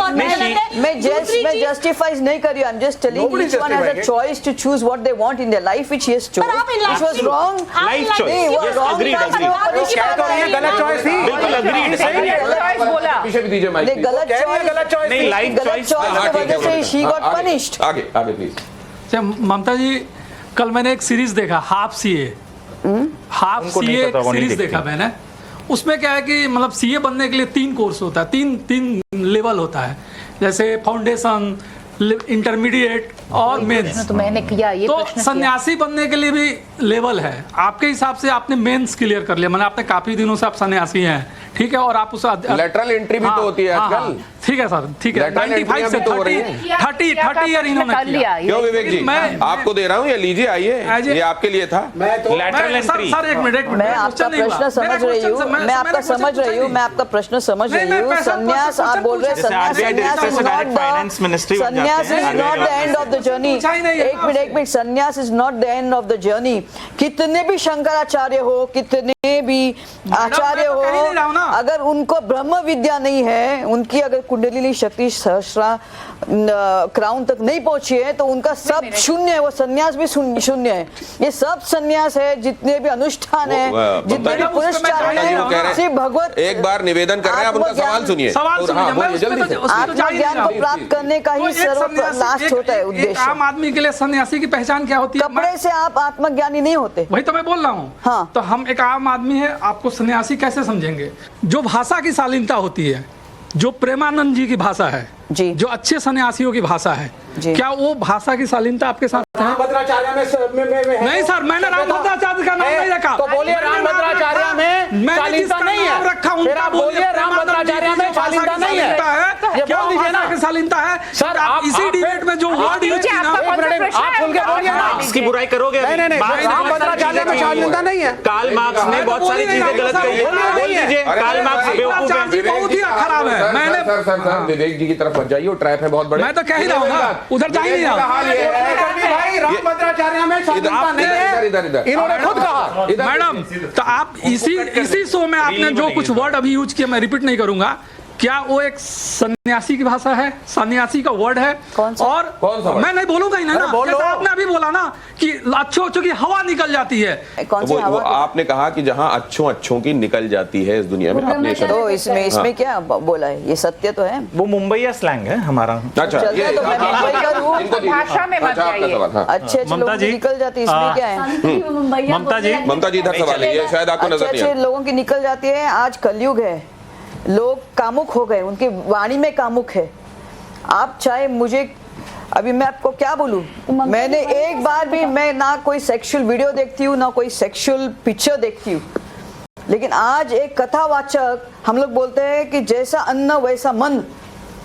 मैं जस्टिफाई नहीं कर रही हूँ। I'm just telling each one has a choice to choose what they want in their life, which he has chosen. It was wrong. Life choice. Yes, agreed. क्या कर रही है? गलत चॉइस थी, बिल्कुल agreed. सही है, पीछे भी दीजिए माइक। नहीं, गलत चॉइस नहीं, लाइफ चॉइस की वजह से she got punished. आगे प्लीज। ममता जी, कल मैंने एक सीरीज देखा, हाफ सीए सीरीज देखा मैंने। उसमें क्या है कि मतलब सीए बनने के लिए 3 कोर्स होता है, तीन लेवल होता है, जैसे फाउंडेशन, इंटरमीडिएट और मेंस। तो मैंने किया ये, तो सन्यासी बनने के लिए भी लेवल है। आपके हिसाब से आपने मेंस क्लियर कर लिया, मैंने आपने काफी दिनों से आप सन्यासी हैं, ठीक है, और आप उस लेटरल एंट्री भी तो होती है आजकल। ठीक है सर, ठीक है। Lateral 95 से entry तो हो रही 30 ईयर इन्होंने कर लिया। क्यों विवेक जी, मैं- आपको दे रहा हूँ, ये लीजिए, आइए, ये आपके लिए था। Lateral entry। सर एक मिनट मैं आपका प्रश्न समझ रही हूँ, मैं आपका समझ रही हूँ, मैं आपका प्रश्न समझ नहीं, रही हूँ। मैं संन्यास आप बोल रहे हैं, जैसे संन्यास RBI director से direct finance ministry बन जाते हैं। संन्यास is not the end of the journey. पूछा ही नहीं है। एक मिनट, संन्यास is not the end of the journey. कितने भी शंकराचार्य हो, कितने भी आचार्य मैं तो कह ही नहीं रहा हूं हो, ना। अगर उनको ब्रह्म विद्या नहीं है, उनकी अगर कुंडलिनी शक्ति सहस्रा क्राउन तक नहीं पहुंची है, तो उनका सब शून्य है। वो संन्यास भी शून्य है। ये सब संन्यास है, जितने भी अनुष्ठान है, जितने भी पुरस्कार है, सिर्फ भगवत एक बार निवेदन कर रहे हैं, आप उनका सवाल सुनिए। सवाल सुनिए, मैं बोलिए उसमें जल्दी से। तो जा ही नहीं आत्मज्ञान रहा को हूं। प्राप्त करने का तो ही एक सर्व सन्यासी- लास्ट होता है एक उद्देश्य। आम आदमी के लिए सन्यासी की पहचान क्या होती है? कपड़े से आप आत्मज्ञानी नहीं होते। वही तो मैं बोल रहा हूँ। हाँ। तो हम एक आम आदमी है, आपको सन्यासी कैसे समझेंगे? जो भाषा की शालीनता होती है, जो प्रेमानंद जी की भाषा है जी, जो अच्छे सन्यासियों की भाषा है, जी। क्या वो भाषा की शालीनता आपके साथ है? रामभद्राचार्य में नहीं सर, मैंने रामभद्राचार्य का नाम नहीं रखा। तो बोलिए रामभद्राचार्य में शालीनता नहीं है। रखा फिर आप बोलिए रामभद्राचार्य में शालीनता नहीं है। ये क्या बोल दीजिए ना। भाषा की शालीनता है? सर, आप इसी डिबेट में जो वर्ड यूज किया ना, आप खुल के बोलिए ना। इसकी बुराई करोगे अभी? नहीं, रामभद्राचार्य में शालीनता नहीं है। कार्ल मार्क्स ने बहुत सारी चीजें गलत कही। बोल दीजिए, कार्ल मार्क्स बेवकूफ है। जी बहुत ही खराब है। मैंने सर विवेक जी की तरफ मत जाइए, वो ट्रैप है बहुत बड़े। मैं तो कह ही रहा हूँ ना, उधर जा ही नहीं रहा। हाल ये है कि भाई रामभद्राचार्य में शालीनता नहीं है। इधर इन्होंने खुद कहा। मैडम, तो आप इसी शो में आपने जो कुछ वर्ड अभी यूज किया, मैं रिपीट नहीं करूंगा। क्या वो एक सन्यासी की भाषा है? सन्यासी का वर्ड है? कौन सा? और कौन सा वर्ड? मैं नहीं बोलूंगा ही ना, जैसा आपने अभी बोला ना कि अच्छों अच्छों की हवा निकल जाती है। कौन सी वो हवा? आपने कहा कि जहां अच्छों की निकल जाती है इस दुनिया में, आपने शब्द- तो इसमें क्या बोला है? ये सत्य तो है। वो मुंबईया स्लैंग है हमारा। अच्छा, चलता है तो मैं मुंबई का हूँ। इनको दीजिए। भाषा में मत अच्छा, आपका जाइए। सवाल, हाँ। अच्छे लोगों की निकल जाती है, इसमें क्या है? ममता जी, ममता जी इधर सवाल है, ये शायद आपको नजर नहीं अच्छे आया। लोगों की निकल जाती है। आज कलयुग है, लोग कामुक हो गए, उनकी वाणी में कामुक है। आप चाहे मुझे, अभी मैं आपको क्या बोलूं, मैंने एक बार भी, मैं ना कोई सेक्सुअल वीडियो देखती हूँ, ना कोई सेक्सुअल पिक्चर देखती हूँ, लेकिन आज एक कथावाचक, हम लोग बोलते हैं कि जैसा अन्न वैसा मन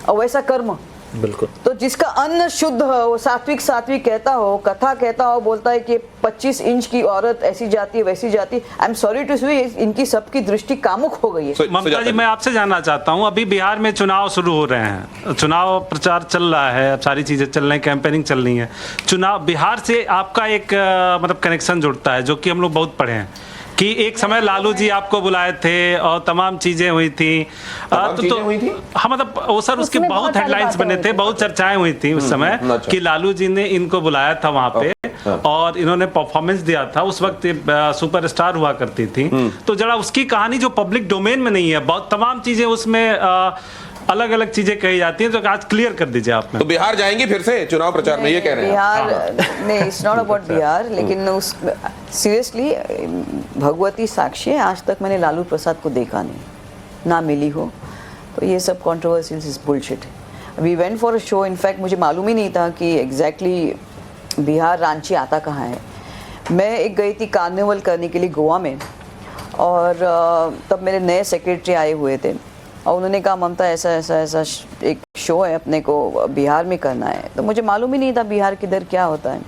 और वैसा कर्म। बिल्कुल। तो जिसका अन्न शुद्ध हो, वो सात्विक सात्विक कहता हो, कथा कहता हो, बोलता है कि 25 इंच की औरत ऐसी जाती है वैसी जाती। आई एम सॉरी टू से, इनकी सबकी दृष्टि कामुक हो गई है। ममता जी, मैं आपसे जानना चाहता हूं, अभी बिहार में चुनाव शुरू हो रहे हैं, चुनाव प्रचार चल रहा है, अब सारी चीजें चल रही हैं, कैंपेनिंग चल रही है। चुनाव, बिहार से आपका एक मतलब कनेक्शन जुड़ता है, जो कि हम लोग बहुत पढ़े हैं कि एक समय लालू जी आपको बुलाए थे और तमाम चीजें हुई थी। हाँ, मतलब वो सर, उसके बहुत हेडलाइंस बने थे, बहुत चर्चाएं हुई थी उस समय कि लालू जी ने इनको बुलाया था वहां पे और इन्होंने परफॉर्मेंस दिया था। उस वक्त सुपरस्टार हुआ करती थी। तो जरा उसकी कहानी जो पब्लिक डोमेन में नहीं है, बहुत तमाम चीजें उसमें अलग अलग चीजें कही जाती हैं, तो आज क्लियर कर दीजिए आप। तो बिहार जाएंगे फिर से चुनाव प्रचार में, ये कह रहे हैं? बिहार नहीं, इट्स नॉट अबाउट बिहार, लेकिन उस सीरियसली भगवती साक्षी है, आज तक मैंने लालू प्रसाद को देखा नहीं, ना मिली हो। तो ये सब controversies is bullshit. We went for a show, in fact मुझे मालूम ही नहीं था कि एग्जैक्टली बिहार रांची आता कहाँ है। मैं एक गई थी कार्निवल करने के लिए गोवा में, और तब मेरे नए सेक्रेटरी आए हुए थे और उन्होंने कहा ममता ऐसा ऐसा ऐसा एक शो है अपने को बिहार में करना है। तो मुझे मालूम ही नहीं था बिहार किधर क्या होता है।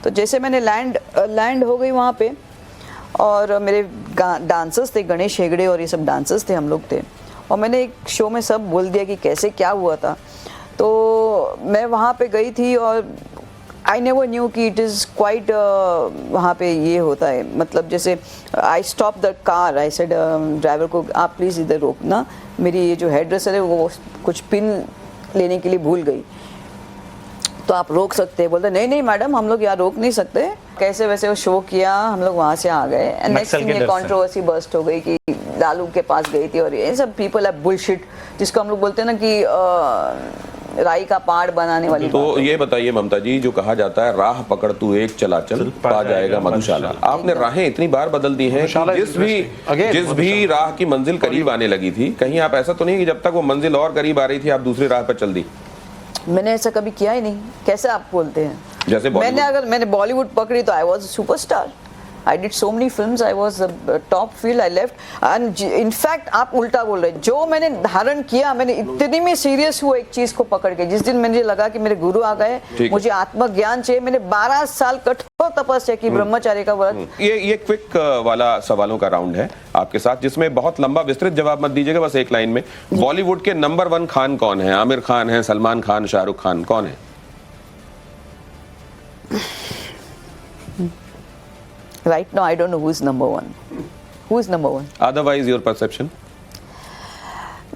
तो जैसे मैंने लैंड हो गई वहाँ पे, और मेरे डांसर्स थे, गणेश हेगड़े और ये सब डांसर्स थे, हम लोग थे, और मैंने एक शो में सब बोल दिया कि कैसे क्या हुआ था। तो मैं वहाँ पे गई थी और आई नेवर न्यू कि इट इज़ क्वाइट वहाँ पे ये होता है। मतलब जैसे I stop the car, I said driver को आप प्लीज़ इधर रोकना, मेरी ये जो हेयर ड्रेसर है वो कुछ पिन लेने के लिए भूल गई, तो आप रोक सकते हैं। बोलते नहीं नहीं मैडम, हम लोग यहाँ रोक नहीं सकते। कैसे वैसे वो शो किया, हम लोग वहाँ से आ गए। नेक्स्ट थिंग ये कंट्रोवर्सी बर्स्ट हो गई कि लालू के पास गई थी, और ये सब पीपल है बुलशिट, जिसको हम लोग बोलते हैं ना कि राई का पाड़ बनाने वाली। तो ये बताइए ममता जी, जो कहा जाता है राह पकड़ तू एक चला चल पा जाएगा मधुशाला, आपने राहें इतनी बार बदल दी हैं कि जिस भी राह की मंजिल करीब आने लगी थी, कहीं आप ऐसा तो नहीं कि जब तक वो मंजिल और करीब आ रही थी आप दूसरी राह पर चल दी? मैंने ऐसा कभी किया ही नहीं। कैसे आप बोलते हैं? जैसे मैंने बॉलीवुड पकड़ी तो I was superstar. I did so many films. I was a top field. I left. And in fact, आप उल्टा बोल रहे हैं. जो मैंने धारण किया, मैंने इतनी में सीरियस हुआ एक चीज को पकड़ के. जिस दिन मुझे लगा कि मेरे गुरु आ गए, मुझे आत्मज्ञान चाहिए, मैंने 12 साल कठोर तपस्या की, ब्रह्मचार्य का व्रत. ये क्विक वाला सवालों का राउंड है आपके साथ, जिसमें बहुत लंबा विस्तृत जवाब मत दीजिएगा, बस एक लाइन में. बॉलीवुड के नंबर 1 खान कौन है? आमिर खान है, सलमान खान, शाहरुख खान, कौन है? Right now, I don't know who's number 1. Who's number 1? Otherwise, your perception?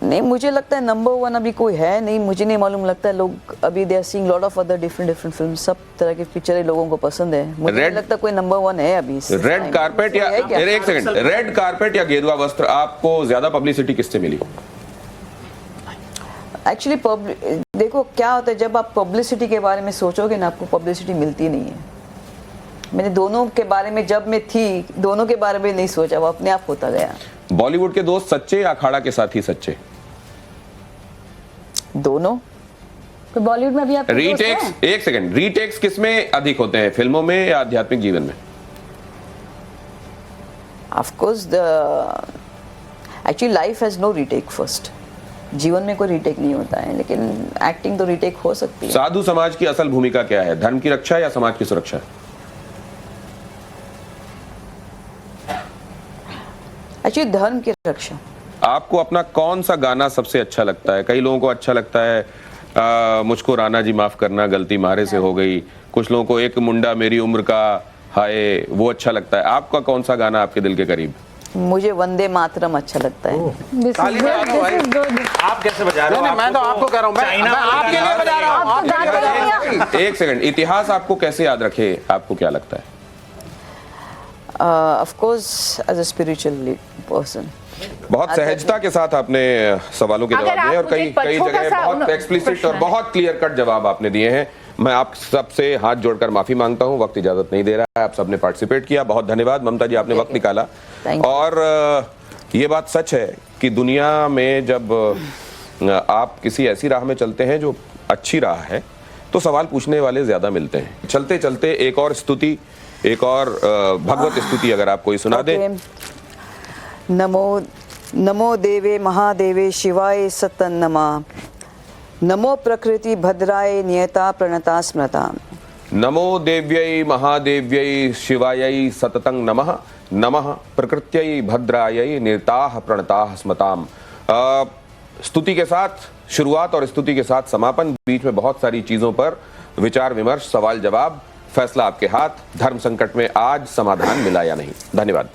नहीं, मुझे लगता है नंबर 1 अभी कोई है नहीं. मुझे नहीं मालूम, लगता है लोग अभी they are seeing lot of other different film. सब तरह की पिक्चरें लोगों को पसंद है. मुझे नहीं लगता कोई नंबर 1 है अभी. रेड कारपेट या एक सेकंड, रेड कारपेट या गेरुआ वस्त्र, आपको ज्यादा पब्लिसिटी किससे मिली? एक्चुअली देखो क्या होता है, जब आप पब्लिसिटी के बारे में सोचोगे ना, आपको पब्लिसिटी मिलती नहीं है. मैंने दोनों के बारे में, जब मैं थी, दोनों के बारे में नहीं सोचा, वो अपने आप होता गया. बॉलीवुड के दोस्त सच्चे या अखाड़ा के साथी सच्चे? दोनों. तो बॉलीवुड में भी आप रीटेक्स, एक सेकंड, रीटेक्स किसमें अधिक होते हैं, फिल्मों में या आध्यात्मिक जीवन में? Of course actually life has no retake first. जीवन में कोई रीटेक नहीं होता है, लेकिन एक्टिंग तो रीटेक हो सकती है. साधु समाज की असल भूमिका क्या है? धर्म की रक्षा या समाज की सुरक्षा? एक्चुअली धर्म की रक्षा. आपको अपना कौन सा गाना सबसे अच्छा लगता है? कई लोगों को अच्छा लगता है मुझको राणा जी माफ करना, गलती मारे से हो गई. कुछ लोगों को एक मुंडा मेरी उम्र का, हाय, वो अच्छा लगता है. आपका कौन सा गाना आपके दिल के करीब? मुझे वंदे मातरम अच्छा लगता है. आप कैसे बजा रहे हो? मैं तो आपको कह रहा हूँ, मैं आपके लिए बजा रहा हूँ. एक सेकंड, इतिहास आपको कैसे याद रखे, आपको क्या लगता है? Of course as a spiritual person. बहुत सहजता के साथ आपने सवालों के जवाब दिए और कई जगह बहुत एक्सप्लिसिट और बहुत क्लियर कट जवाब आपने दिए हैं. मैं आप सबसे हाथ जोड़कर माफी मांगता हूं, वक्त इजाजत नहीं दे रहा है. आप सबने पार्टिसिपेट किया, बहुत धन्यवाद. ममता जी, आपने वक्त निकाला. और ये बात सच है कि दुनिया में जब आप किसी ऐसी राह में चलते हैं जो अच्छी राह है, तो सवाल पूछने वाले ज्यादा मिलते हैं. चलते चलते एक और स्तुति, एक और भगवत स्तुति अगर आप कोई सुना दे. नमो देवे महादेवे शिवाय सततं नमः. नमो प्रकृति भद्राय नियता प्रणता स्मृता. नमो देव्यै महादेव्यै शिवायै सततं नमः. नमः प्रकृत्यै भद्रायै नियताः प्रणताः स्मताम्. स्तुति के साथ शुरुआत और स्तुति के साथ समापन, बीच में बहुत सारी चीजों पर विचार विमर्श, सवाल जवाब, फैसला आपके हाथ. धर्म संकट में आज समाधान मिला या नहीं? धन्यवाद.